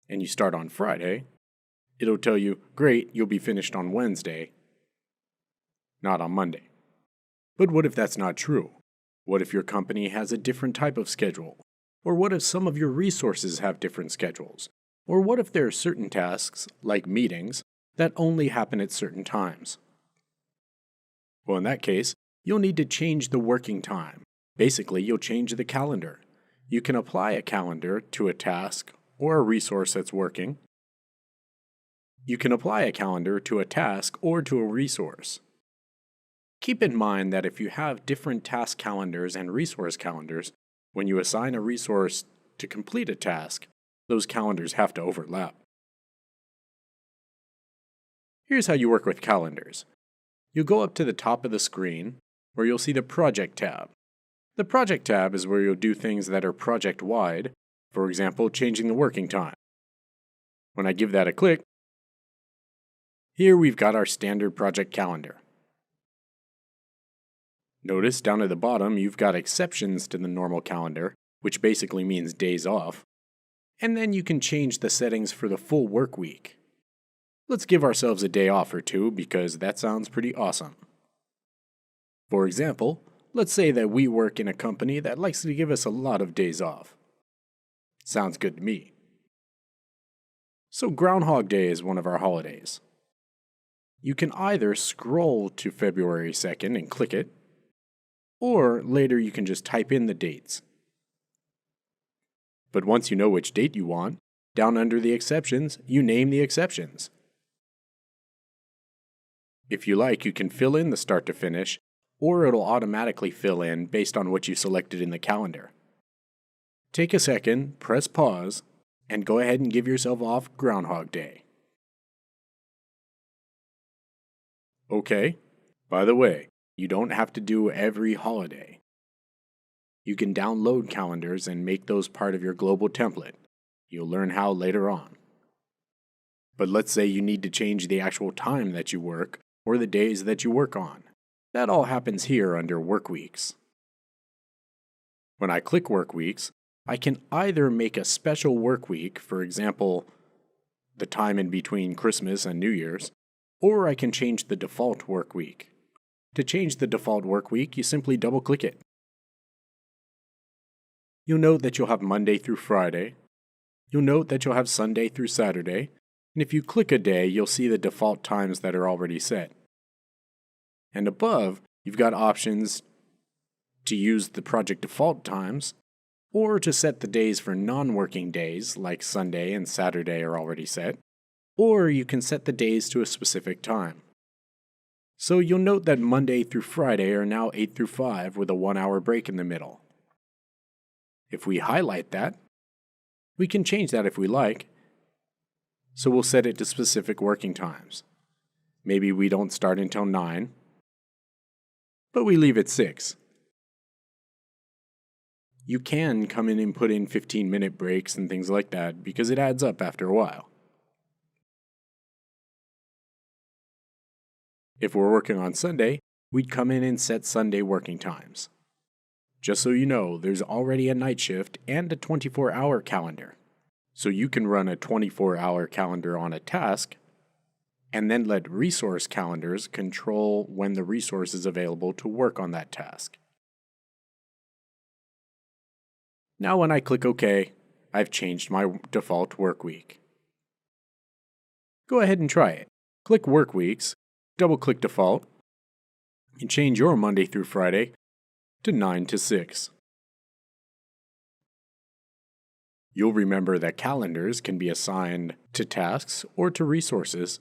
and you start on Friday, it'll tell you, great, you'll be finished on Wednesday, not on Monday. But what if that's not true? What if your company has a different type of schedule? Or what if some of your resources have different schedules? Or what if there are certain tasks, like meetings, that only happen at certain times? Well, in that case, you'll need to change the working time. Basically, you'll change the calendar. You can apply a calendar to a task or a resource that's working. You can apply a calendar to a task or to a resource. Keep in mind that if you have different task calendars and resource calendars, when you assign a resource to complete a task, those calendars have to overlap. Here's how you work with calendars. You'll go up to the top of the screen where you'll see the Project tab. The Project tab is where you'll do things that are project-wide, for example, changing the working time. When I give that a click, here we've got our standard project calendar. Notice down at the bottom you've got exceptions to the normal calendar, which basically means days off. And then you can change the settings for the full work week. Let's give ourselves a day off or two because that sounds pretty awesome. For example, let's say that we work in a company that likes to give us a lot of days off. Sounds good to me. So Groundhog Day is one of our holidays. You can either scroll to February 2nd and click it, or later you can just type in the dates. But once you know which date you want, down under the exceptions, you name the exceptions. If you like, you can fill in the start to finish, or it'll automatically fill in based on what you selected in the calendar. Take a second, press pause, and go ahead and give yourself off Groundhog Day. Okay, by the way, you don't have to do every holiday. You can download calendars and make those part of your global template. You'll learn how later on. But let's say you need to change the actual time that you work or the days that you work on. That all happens here under Work Weeks. When I click Work Weeks, I can either make a special work week, for example, the time in between Christmas and New Year's, or I can change the default work week. To change the default work week, you simply double-click it. You'll note that you'll have Monday through Friday. You'll note that you'll have Sunday through Saturday. And if you click a day, you'll see the default times that are already set. And above, you've got options to use the project default times, or to set the days for non-working days, like Sunday and Saturday are already set, or you can set the days to a specific time. So you'll note that Monday through Friday are now 8 through 5 with a 1-hour break in the middle. If we highlight that, we can change that if we like. So we'll set it to specific working times. Maybe we don't start until 9, but we leave at 6. You can come in and put in 15-minute breaks and things like that because it adds up after a while. If we're working on Sunday, we'd come in and set Sunday working times. Just so you know, there's already a night shift and a 24-hour calendar. So you can run a 24-hour calendar on a task, and then let resource calendars control when the resource is available to work on that task. Now when I click OK, I've changed my default work week. Go ahead and try it. Click Work Weeks, double-click Default, and change your Monday through Friday to 9 to 6. You'll remember that calendars can be assigned to tasks or to resources,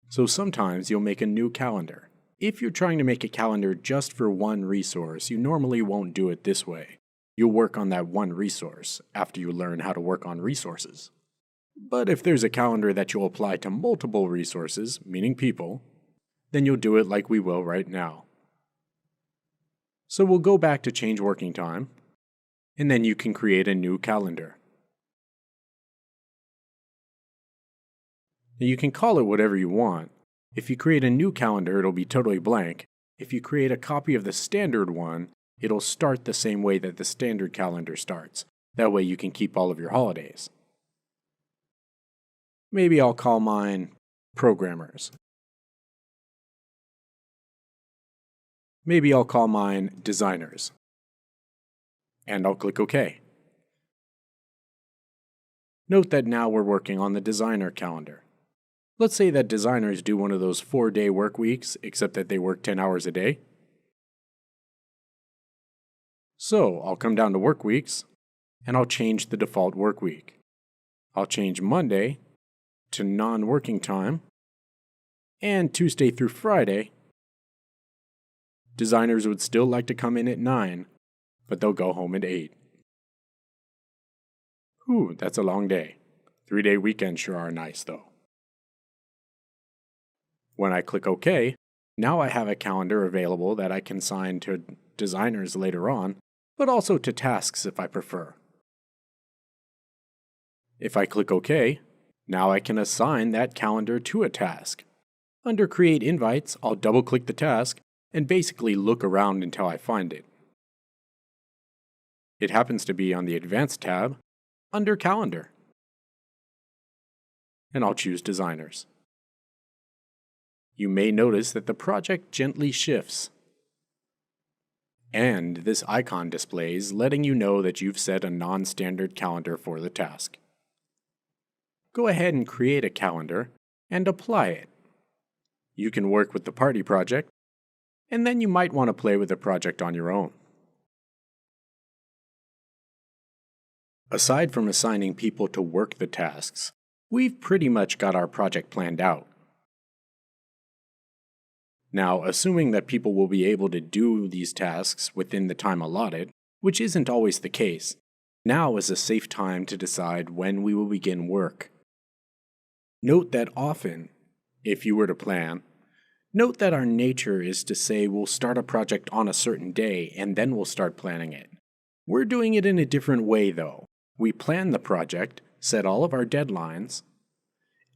so sometimes you'll make a new calendar. If you're trying to make a calendar just for one resource, you normally won't do it this way. You'll work on that one resource after you learn how to work on resources. But if there's a calendar that you'll apply to multiple resources, meaning people, then you'll do it like we will right now. So we'll go back to change working time, and then you can create a new calendar. Now you can call it whatever you want. If you create a new calendar, it'll be totally blank. If you create a copy of the standard one, it'll start the same way that the standard calendar starts. That way you can keep all of your holidays. Maybe I'll call mine Programmers. Maybe I'll call mine Designers. And I'll click OK. Note that now we're working on the Designer calendar. Let's say that designers do one of those 4-day work weeks, except that they work 10 hours a day. So I'll come down to work weeks, and I'll change the default work week. I'll change Monday to non-working time, and Tuesday through Friday, designers would still like to come in at 9, but they'll go home at 8. Whew, that's a long day. 3-day weekends sure are nice, though. When I click OK, now I have a calendar available that I can assign to designers later on, but also to tasks if I prefer. If I click OK, now I can assign that calendar to a task. Under Create Invites, I'll double-click the task and basically look around until I find it. It happens to be on the Advanced tab, under Calendar. And I'll choose Designers. You may notice that the project gently shifts. And this icon displays, letting you know that you've set a non-standard calendar for the task. Go ahead and create a calendar and apply it. You can work with the party project, and then you might want to play with the project on your own. Aside from assigning people to work the tasks, we've pretty much got our project planned out. Now, assuming that people will be able to do these tasks within the time allotted, which isn't always the case, now is a safe time to decide when we will begin work. Note that often, if you were to plan, note that our nature is to say we'll start a project on a certain day and then we'll start planning it. We're doing it in a different way though. We plan the project, set all of our deadlines,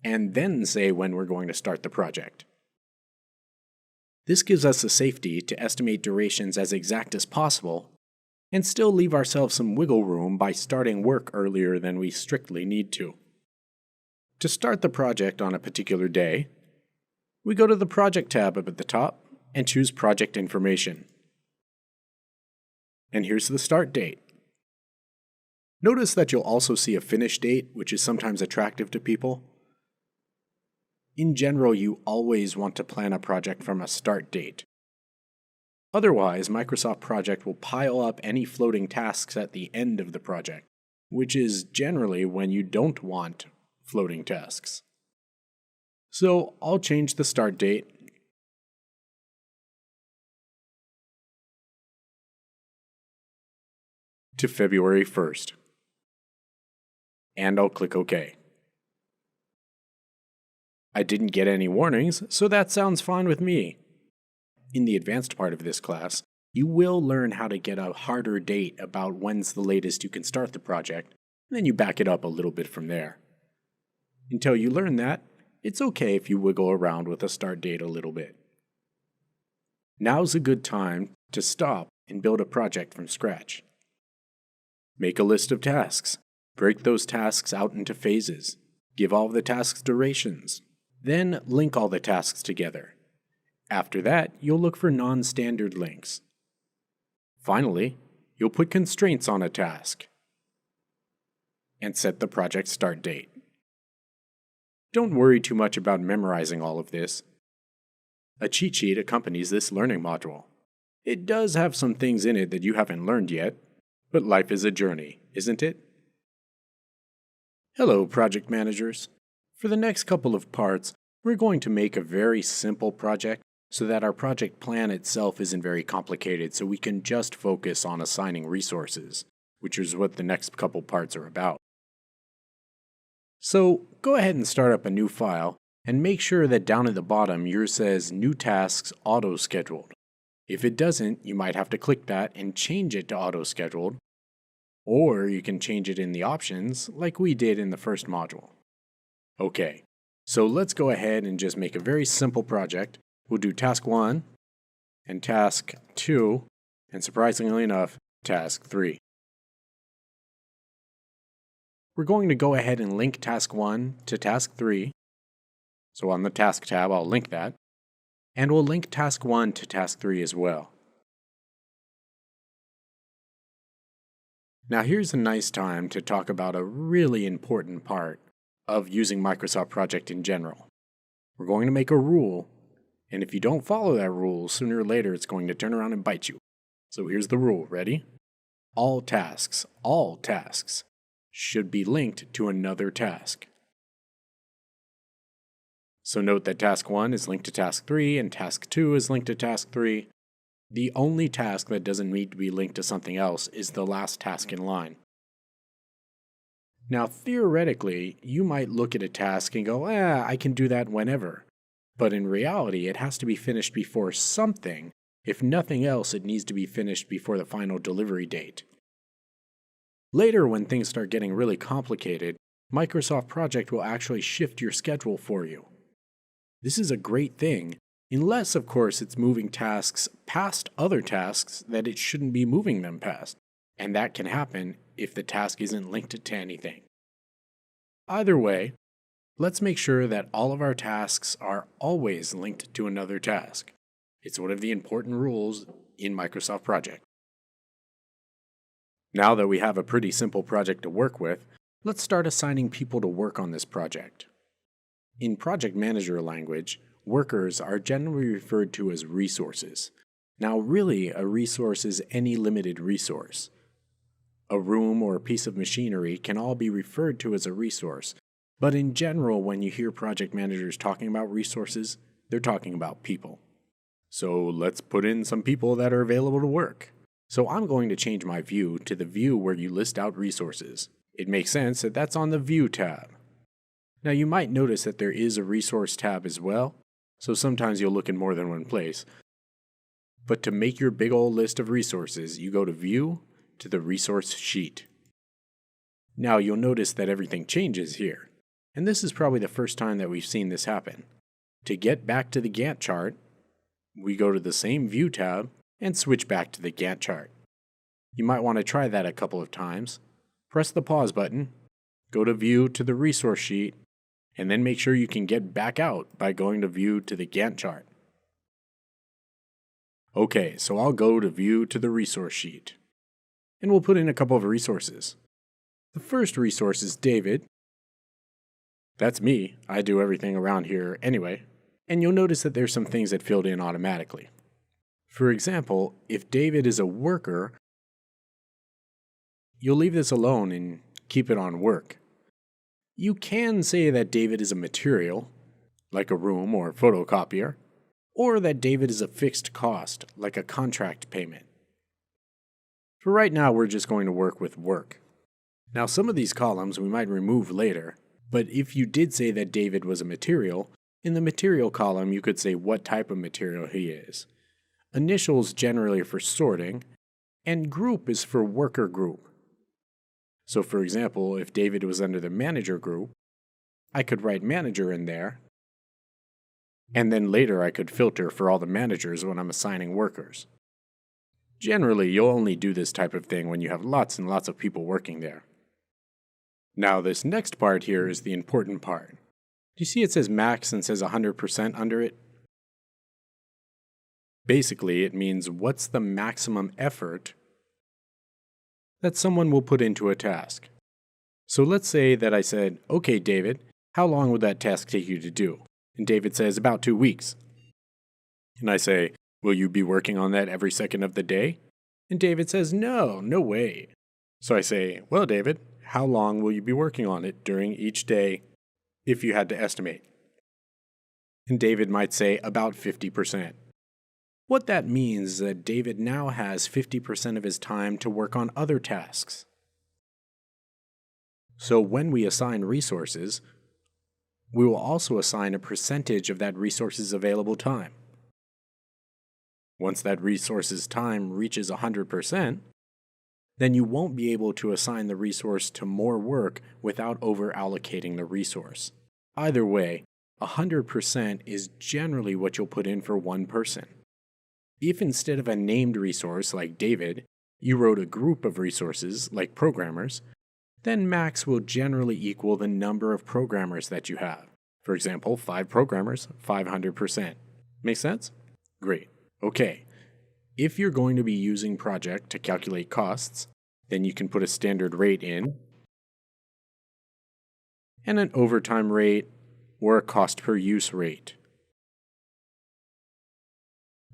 and then say when we're going to start the project. This gives us the safety to estimate durations as exact as possible, and still leave ourselves some wiggle room by starting work earlier than we strictly need to. To start the project on a particular day, we go to the Project tab up at the top and choose Project Information. And here's the start date. Notice that you'll also see a finish date, which is sometimes attractive to people. In general, you always want to plan a project from a start date. Otherwise, Microsoft Project will pile up any floating tasks at the end of the project, which is generally when you don't want floating tasks. So I'll change the start date to February 1st. And I'll click OK. I didn't get any warnings, so that sounds fine with me. In the advanced part of this class, you will learn how to get a harder date about when's the latest you can start the project, and then you back it up a little bit from there. Until you learn that, it's okay if you wiggle around with a start date a little bit. Now's a good time to stop and build a project from scratch. Make a list of tasks. Break those tasks out into phases. Give all of the tasks durations. Then link all the tasks together. After that, you'll look for non-standard links. Finally, you'll put constraints on a task and set the project start date. Don't worry too much about memorizing all of this. A cheat sheet accompanies this learning module. It does have some things in it that you haven't learned yet, but life is a journey, isn't it? Hello, project managers. For the next couple of parts, we're going to make a very simple project so that our project plan itself isn't very complicated, so we can just focus on assigning resources, which is what the next couple parts are about. So go ahead and start up a new file, and make sure that down at the bottom yours says New Tasks Auto Scheduled. If it doesn't, you might have to click that and change it to Auto Scheduled, or you can change it in the options like we did in the first module. Okay, so let's go ahead and just make a very simple project. We'll do task 1 and task 2, and surprisingly enough, task 3. We're going to go ahead and link task 1 to task 3. So on the task tab, I'll link that. And we'll link task 1 to task 3 as well. Now here's a nice time to talk about a really important part of using Microsoft Project in general. We're going to make a rule, and if you don't follow that rule, sooner or later it's going to turn around and bite you. So here's the rule, ready? All tasks should be linked to another task. So note that task 1 is linked to task 3 and task 2 is linked to task 3. The only task that doesn't need to be linked to something else is the last task in line. Now theoretically, you might look at a task and go, I can do that whenever. But in reality, it has to be finished before something. If nothing else, it needs to be finished before the final delivery date. Later, when things start getting really complicated, Microsoft Project will actually shift your schedule for you. This is a great thing, unless, of course, it's moving tasks past other tasks that it shouldn't be moving them past. And that can happen if the task isn't linked to anything. Either way, let's make sure that all of our tasks are always linked to another task. It's one of the important rules in Microsoft Project. Now that we have a pretty simple project to work with, let's start assigning people to work on this project. In Project Manager language, workers are generally referred to as resources. Now really, a resource is any limited resource. A room or a piece of machinery can all be referred to as a resource, but in general, when you hear project managers talking about resources, they're talking about people. So let's put in some people that are available to work. So I'm going to change my view to the view where you list out resources. It makes sense that that's on the View tab. Now you might notice that there is a Resource tab as well, so sometimes you'll look in more than one place. But to make your big old list of resources, you go to View to the Resource sheet. Now you'll notice that everything changes here, and this is probably the first time that we've seen this happen. To get back to the Gantt chart, we go to the same View tab and switch back to the Gantt chart. You might want to try that a couple of times. Press the pause button, go to View to the Resource sheet, and then make sure you can get back out by going to View to the Gantt chart. Okay, so I'll go to View to the Resource sheet, and we'll put in a couple of resources. The first resource is David. That's me. I do everything around here anyway. And you'll notice that there's some things that filled in automatically. For example, if David is a worker, you'll leave this alone and keep it on work. You can say that David is a material, like a room or photocopier, or that David is a fixed cost, like a contract payment. For right now, we're just going to work with work. Now, some of these columns we might remove later, but if you did say that David was a material, in the material column you could say what type of material he is. Initials generally are for sorting, and group is for worker group. So for example, if David was under the manager group, I could write manager in there, and then later I could filter for all the managers when I'm assigning workers. Generally, you'll only do this type of thing when you have lots and lots of people working there. Now this next part here is the important part. Do you see it says max and says 100% under it? Basically, it means what's the maximum effort that someone will put into a task. So let's say that I said, okay, David, how long would that task take you to do? And David says, about 2 weeks. And I say, will you be working on that every second of the day? And David says, no way. So I say, well, David, how long will you be working on it during each day if you had to estimate? And David might say about 50%. What that means is that David now has 50% of his time to work on other tasks. So when we assign resources, we will also assign a percentage of that resource's available time. Once that resource's time reaches 100%, then you won't be able to assign the resource to more work without over-allocating the resource. Either way, 100% is generally what you'll put in for one person. If instead of a named resource like David, you wrote a group of resources like programmers, then max will generally equal the number of programmers that you have. For example, 5 programmers, 500%. Make sense? Great. Okay. If you're going to be using Project to calculate costs, then you can put a standard rate in, and an overtime rate, or a cost per use rate.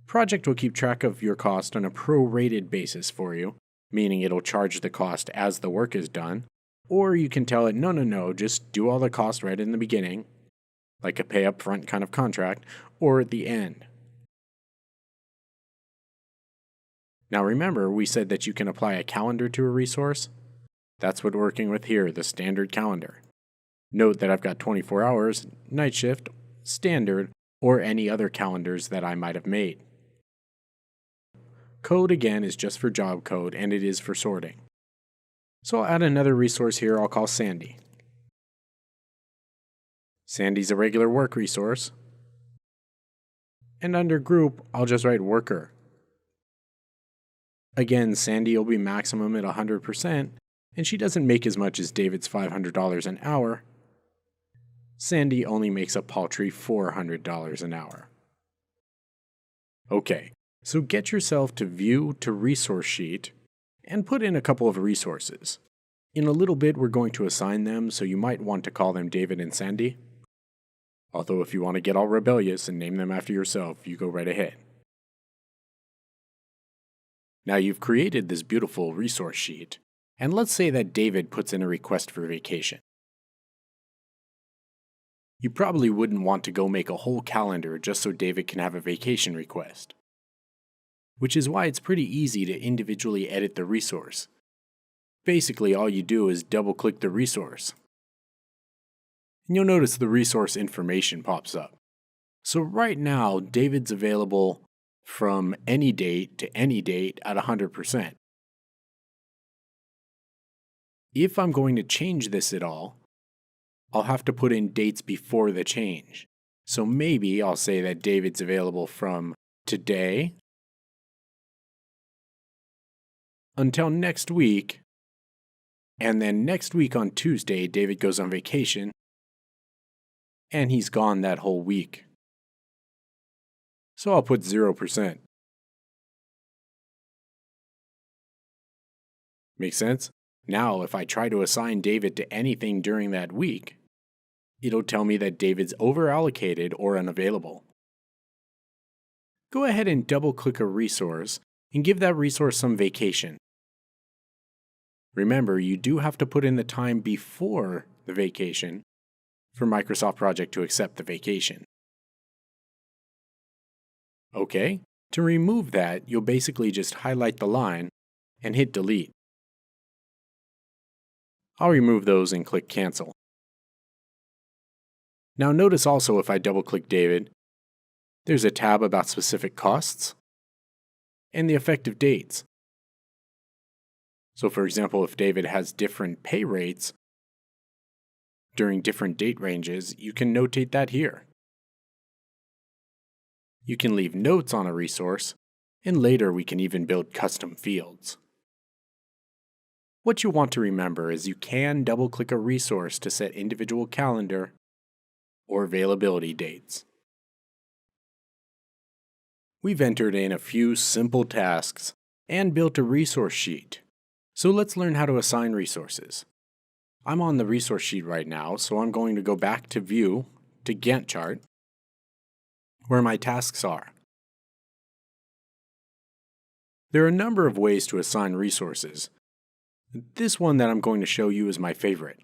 Project will keep track of your cost on a prorated basis for you, meaning it'll charge the cost as the work is done, or you can tell it, no, just do all the cost right in the beginning, like a pay up front kind of contract, or at the end. Now remember, we said that you can apply a calendar to a resource? That's what we're working with here, the standard calendar. Note that I've got 24 hours, night shift, standard, or any other calendars that I might have made. Code again is just for job code, and it is for sorting. So I'll add another resource here I'll call Sandy. Sandy's a regular work resource. And under group, I'll just write worker. Again, Sandy will be maximum at 100%, and she doesn't make as much as David's $500 an hour. Sandy only makes a paltry $400 an hour. Okay, so get yourself to View to Resource Sheet and put in a couple of resources. In a little bit, we're going to assign them, so you might want to call them David and Sandy. Although if you want to get all rebellious and name them after yourself, you go right ahead. Now you've created this beautiful resource sheet, and let's say that David puts in a request for vacation. You probably wouldn't want to go make a whole calendar just so David can have a vacation request. Which is why it's pretty easy to individually edit the resource. Basically, all you do is double-click the resource. And you'll notice the resource information pops up. So right now, David's available from any date to any date at 100%. If I'm going to change this at all, I'll have to put in dates before the change. So maybe I'll say that David's available from today until next week, and then next week on Tuesday, David goes on vacation, and he's gone that whole week. So I'll put 0%. Make sense? Now, if I try to assign David to anything during that week, it'll tell me that David's overallocated or unavailable. Go ahead and double-click a resource and give that resource some vacation. Remember, you do have to put in the time before the vacation for Microsoft Project to accept the vacation. Okay, to remove that, you'll basically just highlight the line and hit delete. I'll remove those and click cancel. Now notice also if I double-click David, there's a tab about specific costs and the effective dates. So for example, if David has different pay rates during different date ranges, you can notate that here. You can leave notes on a resource, and later we can even build custom fields. What you want to remember is you can double-click a resource to set individual calendar or availability dates. We've entered in a few simple tasks and built a resource sheet. So let's learn how to assign resources. I'm on the resource sheet right now, so I'm going to go back to View, to Gantt chart, where my tasks are. There are a number of ways to assign resources. This one that I'm going to show you is my favorite.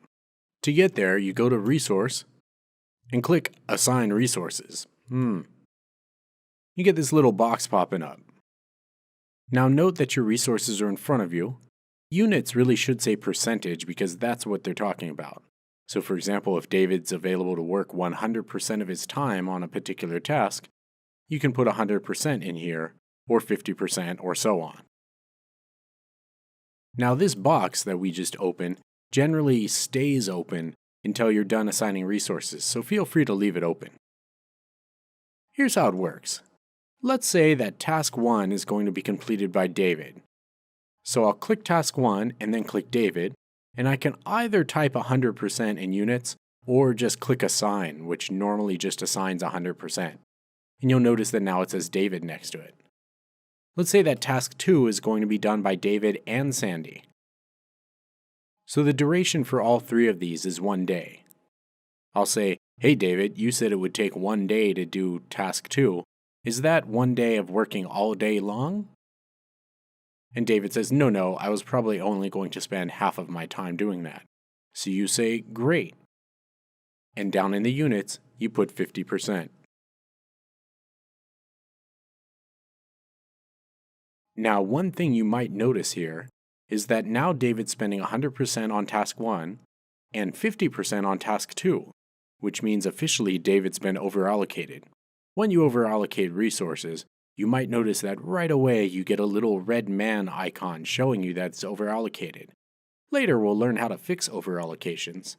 To get there, you go to Resource and click Assign Resources. You get this little box popping up. Now note that your resources are in front of you. Units really should say percentage because that's what they're talking about. So for example, if David's available to work 100% of his time on a particular task, you can put 100% in here, or 50%, or so on. Now this box that we just opened generally stays open until you're done assigning resources, so feel free to leave it open. Here's how it works. Let's say that task 1 is going to be completed by David. So I'll click task 1 and then click David, and I can either type 100% in units or just click assign, which normally just assigns 100%. And you'll notice that now it says David next to it. Let's say that task 2 is going to be done by David and Sandy. So the duration for all three of these is 1 day. I'll say, hey David, you said it would take 1 day to do task 2. Is that 1 day of working all day long? And David says, no, I was probably only going to spend half of my time doing that. So you say, great. And down in the units, you put 50%. Now, one thing you might notice here is that now David's spending 100% on task 1 and 50% on task 2, which means officially David's been overallocated. When you overallocate resources, you might notice that right away you get a little red man icon showing you that it's overallocated. Later we'll learn how to fix overallocations.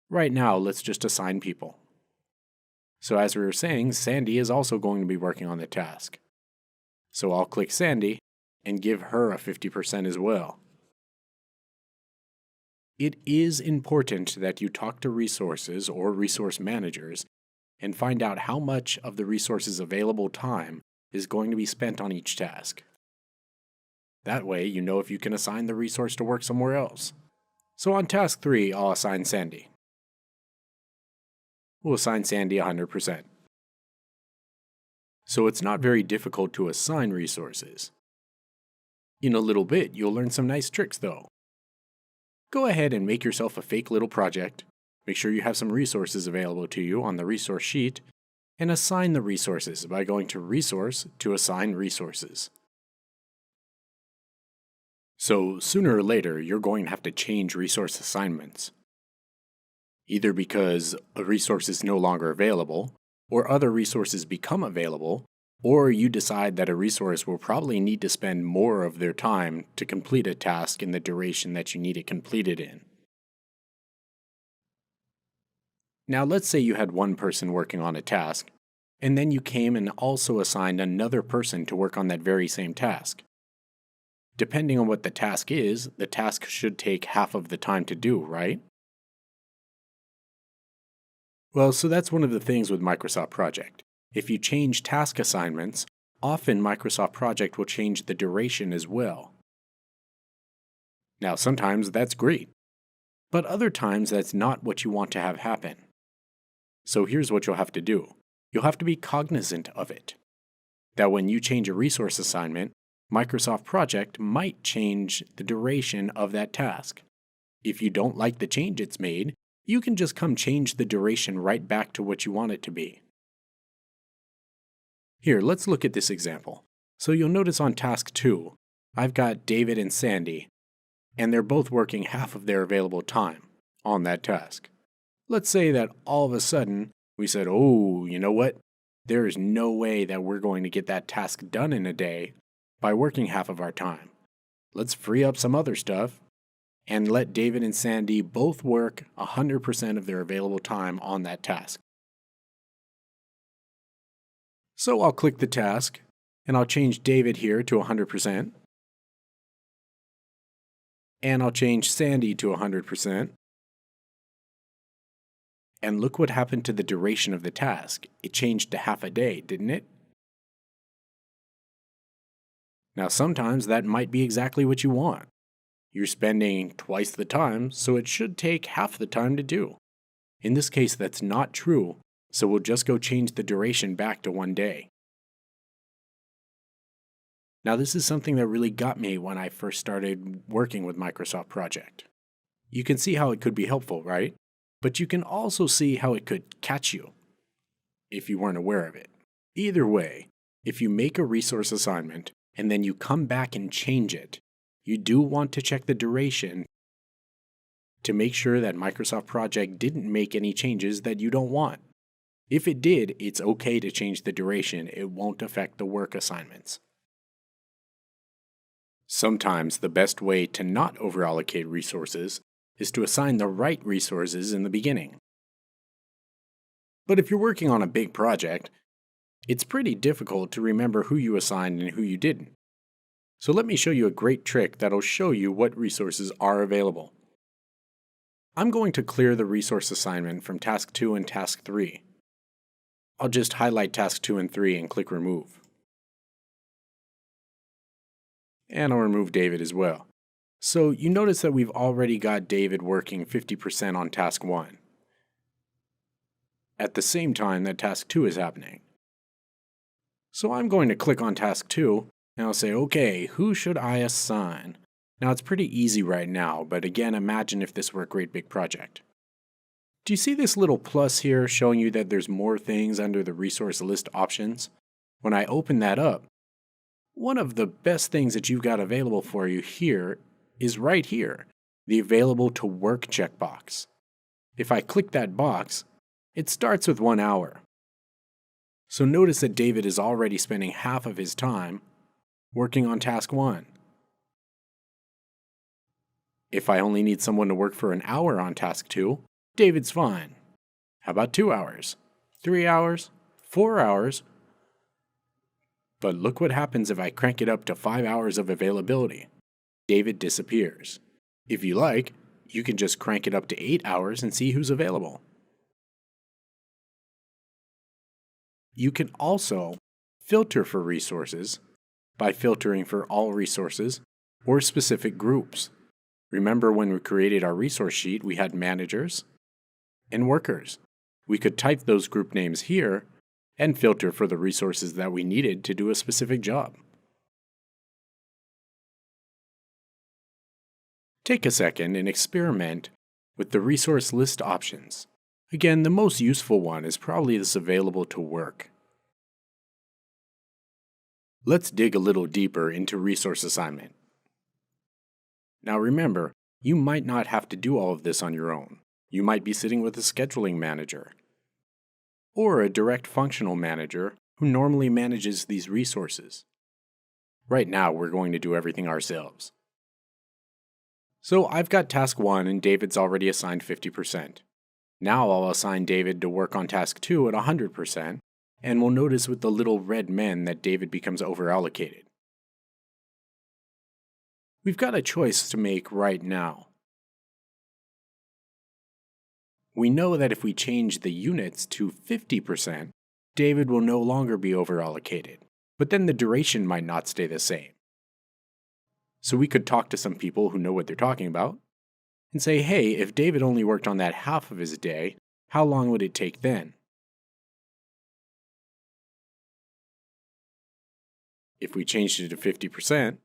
Right now, let's just assign people. So as we were saying, Sandy is also going to be working on the task. So I'll click Sandy and give her a 50% as well. It is important that you talk to resources or resource managers and find out how much of the resource's available time is going to be spent on each task. That way, you know if you can assign the resource to work somewhere else. So on task 3, I'll assign Sandy. We'll assign Sandy 100%. So it's not very difficult to assign resources. In a little bit, you'll learn some nice tricks though. Go ahead and make yourself a fake little project. Make sure you have some resources available to you on the resource sheet, and assign the resources by going to Resource to Assign Resources. So sooner or later, you're going to have to change resource assignments. Either because a resource is no longer available, or other resources become available, or you decide that a resource will probably need to spend more of their time to complete a task in the duration that you need it completed in. Now let's say you had one person working on a task, and then you came and also assigned another person to work on that very same task. Depending on what the task is, the task should take half of the time to do, right? Well, so that's one of the things with Microsoft Project. If you change task assignments, often Microsoft Project will change the duration as well. Now, sometimes that's great, but other times that's not what you want to have happen. So here's what you'll have to do. You'll have to be cognizant of it. That when you change a resource assignment, Microsoft Project might change the duration of that task. If you don't like the change it's made, you can just come change the duration right back to what you want it to be. Here, let's look at this example. So you'll notice on task 2, I've got David and Sandy, and they're both working half of their available time on that task. Let's say that all of a sudden we said, oh, you know what? There is no way that we're going to get that task done in a day by working half of our time. Let's free up some other stuff and let David and Sandy both work 100% of their available time on that task. So I'll click the task, and I'll change David here to 100%, and I'll change Sandy to 100%, and look what happened to the duration of the task. It changed to half a day, didn't it? Now sometimes that might be exactly what you want. You're spending twice the time, so it should take half the time to do. In this case, that's not true, so we'll just go change the duration back to 1 day. Now this is something that really got me when I first started working with Microsoft Project. You can see how it could be helpful, right? But you can also see how it could catch you. if you weren't aware of it. Either way, if you make a resource assignment and then you come back and change it, you do want to check the duration to make sure that Microsoft Project didn't make any changes that you don't want. If it did, it's okay to change the duration. It won't affect the work assignments. Sometimes the best way to not overallocate resources is to assign the right resources in the beginning. But if you're working on a big project, it's pretty difficult to remember who you assigned and who you didn't. So let me show you a great trick that'll show you what resources are available. I'm going to clear the resource assignment from Task 2 and Task 3. I'll just highlight Task 2 and 3 and click Remove. And I'll remove David as well. So you notice that we've already got David working 50% on Task 1 at the same time that Task 2 is happening. So I'm going to click on Task 2 and I'll say, okay, who should I assign? Now it's pretty easy right now, but again, imagine if this were a great big project. Do you see this little plus here showing you that there's more things under the resource list options? When I open that up, one of the best things that you've got available for you here is right here, the Available to Work checkbox. If I click that box, it starts with 1 hour. So notice that David is already spending half of his time working on Task 1. If I only need someone to work for an hour on Task 2, David's fine. How about 2 hours? 3 hours? 4 hours? But look what happens if I crank it up to 5 hours of availability. David disappears. If you like, you can just crank it up to 8 hours and see who's available. You can also filter for resources by filtering for all resources or specific groups. Remember when we created our resource sheet, we had managers and workers. We could type those group names here and filter for the resources that we needed to do a specific job. Take a second and experiment with the resource list options. Again, the most useful one is probably this Available to Work. Let's dig a little deeper into resource assignment. Now remember, you might not have to do all of this on your own. You might be sitting with a scheduling manager or a direct functional manager who normally manages these resources. Right now, we're going to do everything ourselves. So I've got Task 1 and David's already assigned 50%. Now I'll assign David to work on Task 2 at 100%, and we'll notice with the little red men that David becomes overallocated. We've got a choice to make right now. We know that if we change the units to 50%, David will no longer be overallocated, but then the duration might not stay the same. So we could talk to some people who know what they're talking about and say, hey, if David only worked on that half of his day, how long would it take then? If we changed it to 50%,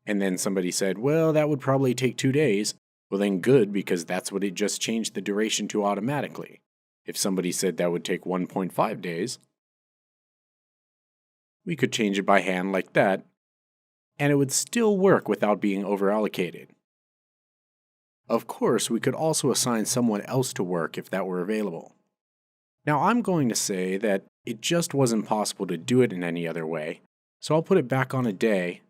and then somebody said, well, that would probably take 2 days, well then good, because that's what it just changed the duration to automatically. If somebody said that would take 1.5 days, we could change it by hand like that, and it would still work without being overallocated. Of course, we could also assign someone else to work if that were available. Now I'm going to say that it just wasn't possible to do it in any other way, so I'll put it back on a day,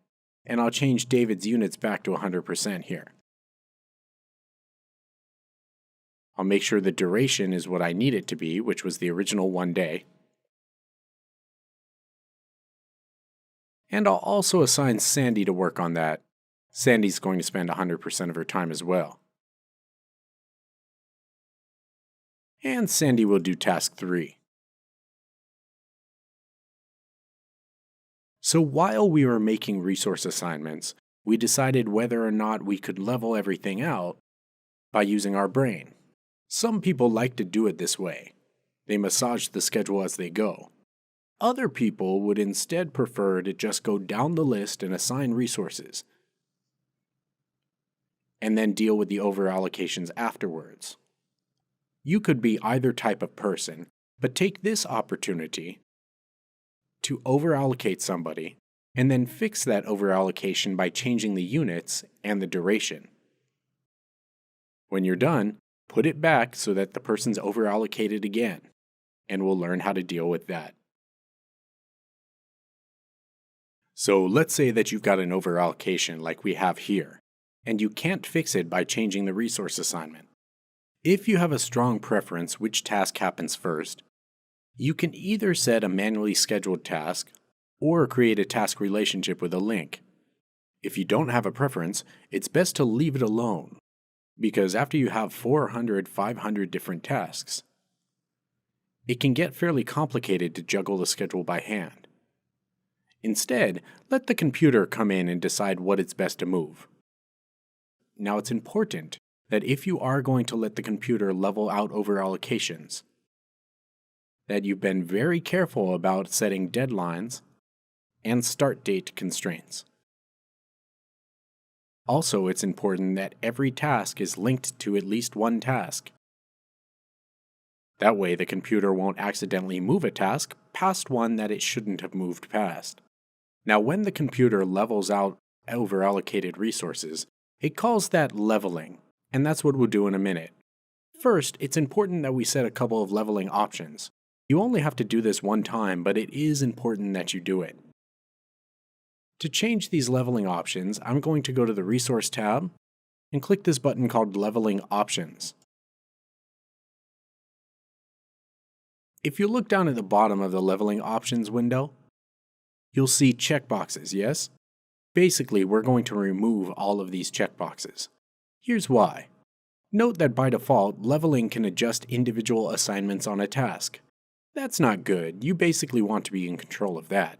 and I'll change David's units back to 100% here. I'll make sure the duration is what I need it to be, which was the original 1 day. And I'll also assign Sandy to work on that. Sandy's going to spend 100% of her time as well. And Sandy will do Task 3. So while we were making resource assignments, we decided whether or not we could level everything out by using our brain. Some people like to do it this way. They massage the schedule as they go. Other people would instead prefer to just go down the list and assign resources, and then deal with the overallocations afterwards. You could be either type of person, But take this opportunity to overallocate somebody and then fix that overallocation by changing the units and the duration. When you're done, put it back so that the person's overallocated again, and we'll learn how to deal with that. So let's say that you've got an overallocation like we have here, and you can't fix it by changing the resource assignment. If you have a strong preference which task happens first, you can either set a manually scheduled task or create a task relationship with a link. If you don't have a preference, it's best to leave it alone, because after you have 400, 500 different tasks, it can get fairly complicated to juggle the schedule by hand. Instead, let the computer come in and decide what it's best to move. Now, it's important that if you are going to let the computer level out overallocations, that you've been very careful about setting deadlines and start date constraints. Also, it's important that every task is linked to at least one task. That way, the computer won't accidentally move a task past one that it shouldn't have moved past. Now, when the computer levels out overallocated resources, it calls that leveling, and that's what we'll do in a minute. First, it's important that we set a couple of leveling options. You only have to do this one time, but it is important that you do it. To change these leveling options, I'm going to go to the Resource tab and click this button called Leveling Options. If you look down at the bottom of the Leveling Options window, you'll see checkboxes, yes? Basically, we're going to remove all of these checkboxes. Here's why. Note that by default, leveling can adjust individual assignments on a task. That's not good. You basically want to be in control of that.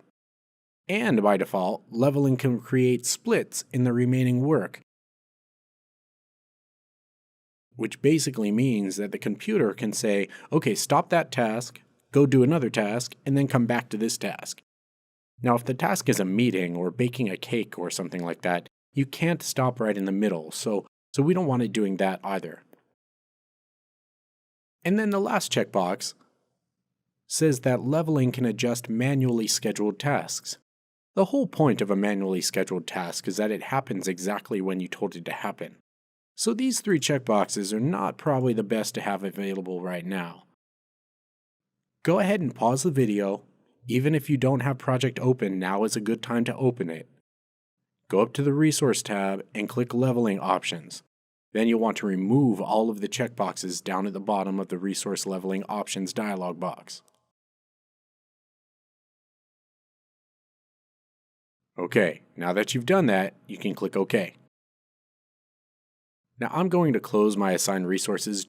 And by default, leveling can create splits in the remaining work, which basically means that the computer can say, okay, stop that task, go do another task, and then come back to this task. Now, if the task is a meeting or baking a cake or something like that, you can't stop right in the middle, so we don't want it doing that either. And then the last checkbox says that leveling can adjust manually scheduled tasks. The whole point of a manually scheduled task is that it happens exactly when you told it to happen. So these three checkboxes are not probably the best to have available right now. Go ahead and pause the video. Even if you don't have Project open, now is a good time to open it. Go up to the Resource tab and click Leveling Options. Then you'll want to remove all of the checkboxes down at the bottom of the Resource Leveling Options dialog box. Okay, now that you've done that, you can click OK. Now I'm going to close my assigned resources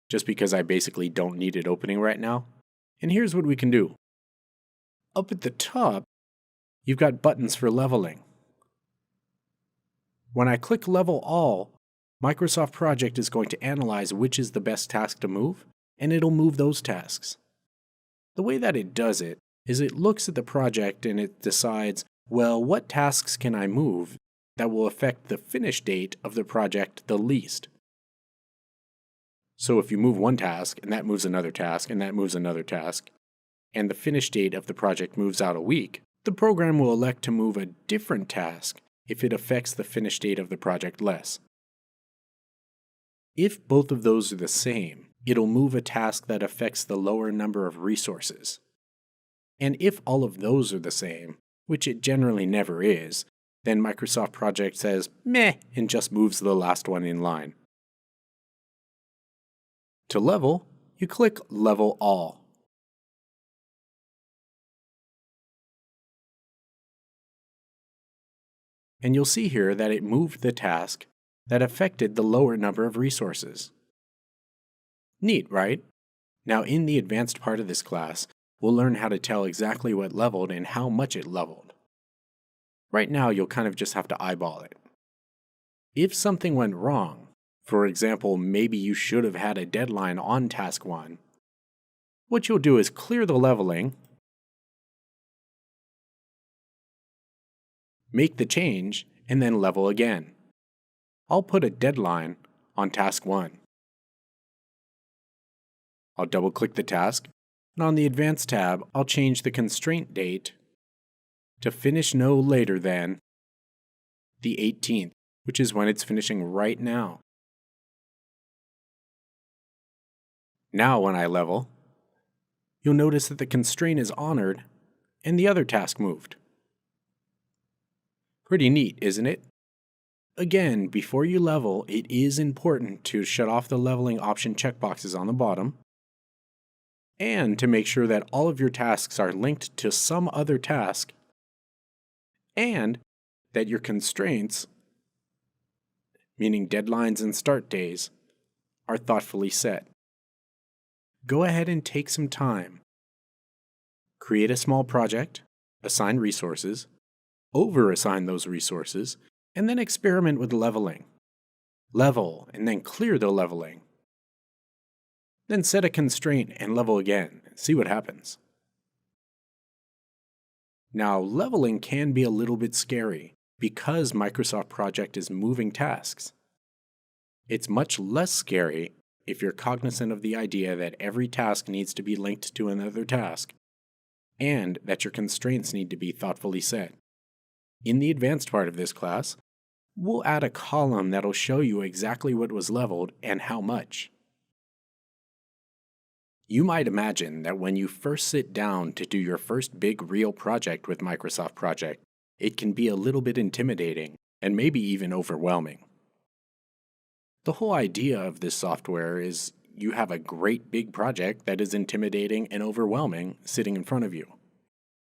just because I basically don't need it opening right now. And here's what we can do. Up at the top, you've got buttons for leveling. When I click Level All, Microsoft Project is going to analyze which is the best task to move, and it'll move those tasks. The way that it does it is it looks at the project and it decides, well, what tasks can I move that will affect the finish date of the project the least? So if you move one task, and that moves another task, and that moves another task, and the finish date of the project moves out a week, the program will elect to move a different task if it affects the finish date of the project less. If both of those are the same, it'll move a task that affects the lower number of resources. And if all of those are the same, which it generally never is, then Microsoft Project says, meh, and just moves the last one in line. To level, you click Level All. And you'll see here that it moved the task that affected the lower number of resources. Neat, right? Now in the advanced part of this class, we'll learn how to tell exactly what leveled and how much it leveled. Right now, you'll kind of just have to eyeball it. If something went wrong, for example, maybe you should have had a deadline on task 1, what you'll do is clear the leveling, make the change, and then level again. I'll put a deadline on task 1. I'll double-click the task, And on the Advanced tab, I'll change the constraint date to finish no later than the 18th, which is when it's finishing right now. Now when I level, you'll notice that the constraint is honored and the other task moved. Pretty neat, isn't it? Again, before you level, it is important to shut off the leveling option checkboxes on the bottom and to make sure that all of your tasks are linked to some other task and that your constraints, meaning deadlines and start days, are thoughtfully set. Go ahead and take some time. Create a small project, assign resources, over-assign those resources, and then experiment with leveling. Level and then clear the leveling. Then set a constraint and level again and see what happens. Now, leveling can be a little bit scary because Microsoft Project is moving tasks. It's much less scary if you're cognizant of the idea that every task needs to be linked to another task and that your constraints need to be thoughtfully set. In the advanced part of this class, we'll add a column that'll show you exactly what was leveled and how much. You might imagine that when you first sit down to do your first big real project with Microsoft Project, it can be a little bit intimidating and maybe even overwhelming. The whole idea of this software is you have a great big project that is intimidating and overwhelming sitting in front of you.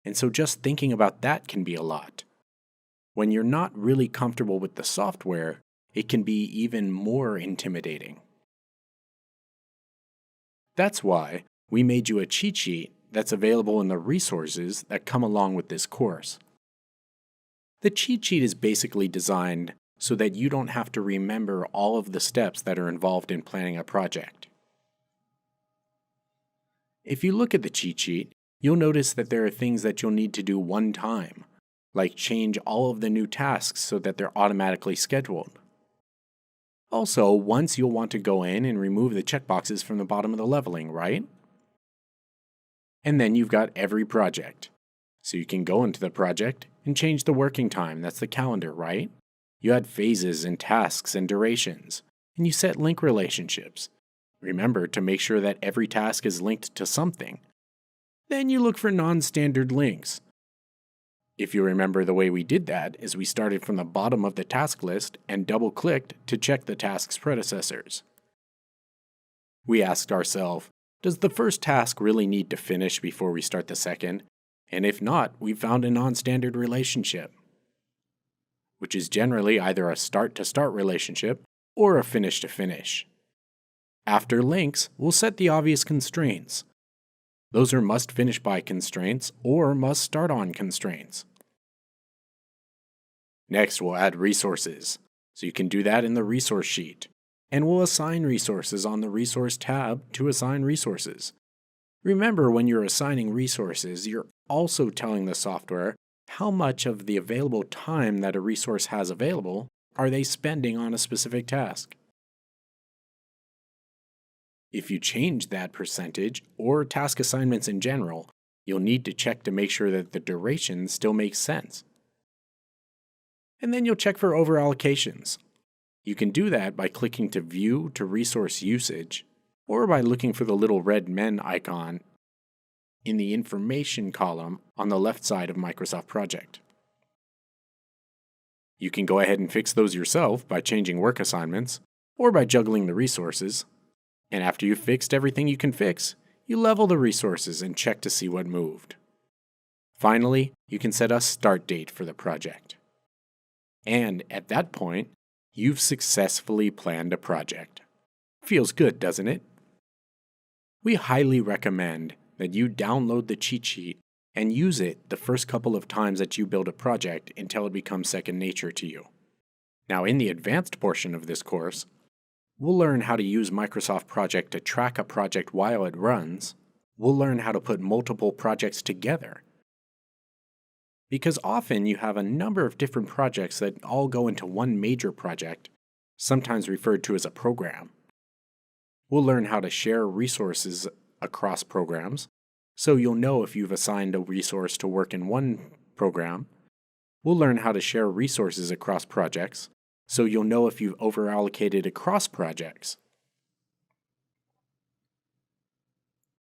And so just thinking about that can be a lot. When you're not really comfortable with the software, it can be even more intimidating. That's why we made you a cheat sheet that's available in the resources that come along with this course. The cheat sheet is basically designed so that you don't have to remember all of the steps that are involved in planning a project. If you look at the cheat sheet, you'll notice that there are things that you'll need to do one time, like change all of the new tasks so that they're automatically scheduled. Also, once you'll want to go in and remove the checkboxes from the bottom of the leveling, right? And then you've got every project. So you can go into the project and change the working time, that's the calendar, right? You add phases and tasks and durations, and you set link relationships. Remember to make sure that every task is linked to something. Then you look for non-standard links. If you remember, the way we did that is we started from the bottom of the task list and double-clicked to check the task's predecessors. We asked ourselves, does the first task really need to finish before we start the second? And if not, we found a non-standard relationship, which is generally either a start-to-start relationship or a finish-to-finish. After links, we'll set the obvious constraints. Those are must-finish-by constraints or must-start-on constraints. Next, we'll add resources, so you can do that in the resource sheet. And we'll assign resources on the Resource tab to assign resources. Remember, when you're assigning resources, you're also telling the software how much of the available time that a resource has available are they spending on a specific task. If you change that percentage, or task assignments in general, you'll need to check to make sure that the duration still makes sense. And then you'll check for overallocations. You can do that by clicking to View to Resource Usage, or by looking for the little red men icon in the Information column on the left side of Microsoft Project. You can go ahead and fix those yourself by changing work assignments, or by juggling the resources. And after you've fixed everything you can fix, you level the resources and check to see what moved. Finally, you can set a start date for the project. And at that point, you've successfully planned a project. Feels good, doesn't it? We highly recommend that you download the cheat sheet and use it the first couple of times that you build a project until it becomes second nature to you. Now, in the advanced portion of this course, we'll learn how to use Microsoft Project to track a project while it runs. We'll learn how to put multiple projects together. Because often you have a number of different projects that all go into one major project, sometimes referred to as a program. We'll learn how to share resources across programs, so you'll know if you've assigned a resource to work in one program. We'll learn how to share resources across projects, so you'll know if you've overallocated across projects.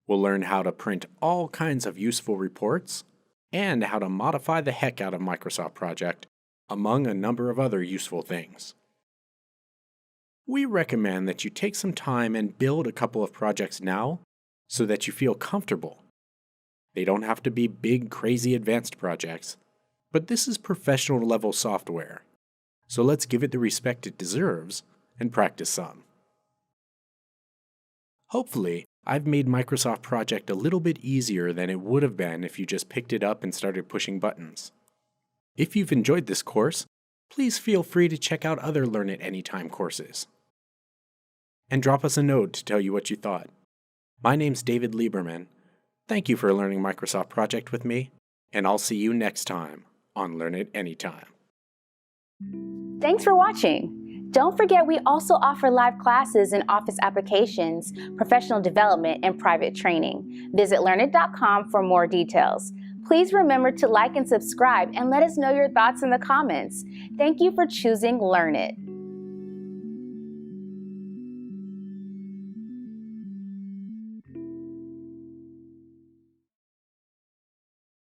We'll learn how to print all kinds of useful reports and how to modify the heck out of Microsoft Project, among a number of other useful things. We recommend that you take some time and build a couple of projects now so that you feel comfortable. They don't have to be big, crazy advanced projects, but this is professional level software, so let's give it the respect it deserves and practice some. Hopefully, I've made Microsoft Project a little bit easier than it would have been if you just picked it up and started pushing buttons. If you've enjoyed this course, please feel free to check out other Learn It Anytime courses. And drop us a note to tell you what you thought. My name's David Lieberman. Thank you for learning Microsoft Project with me, and I'll see you next time on Learn It Anytime. Thanks for watching. Don't forget we also offer live classes in Office applications, professional development, and private training. Visit learnit.com for more details. Please remember to like and subscribe and let us know your thoughts in the comments. Thank you for choosing Learn It.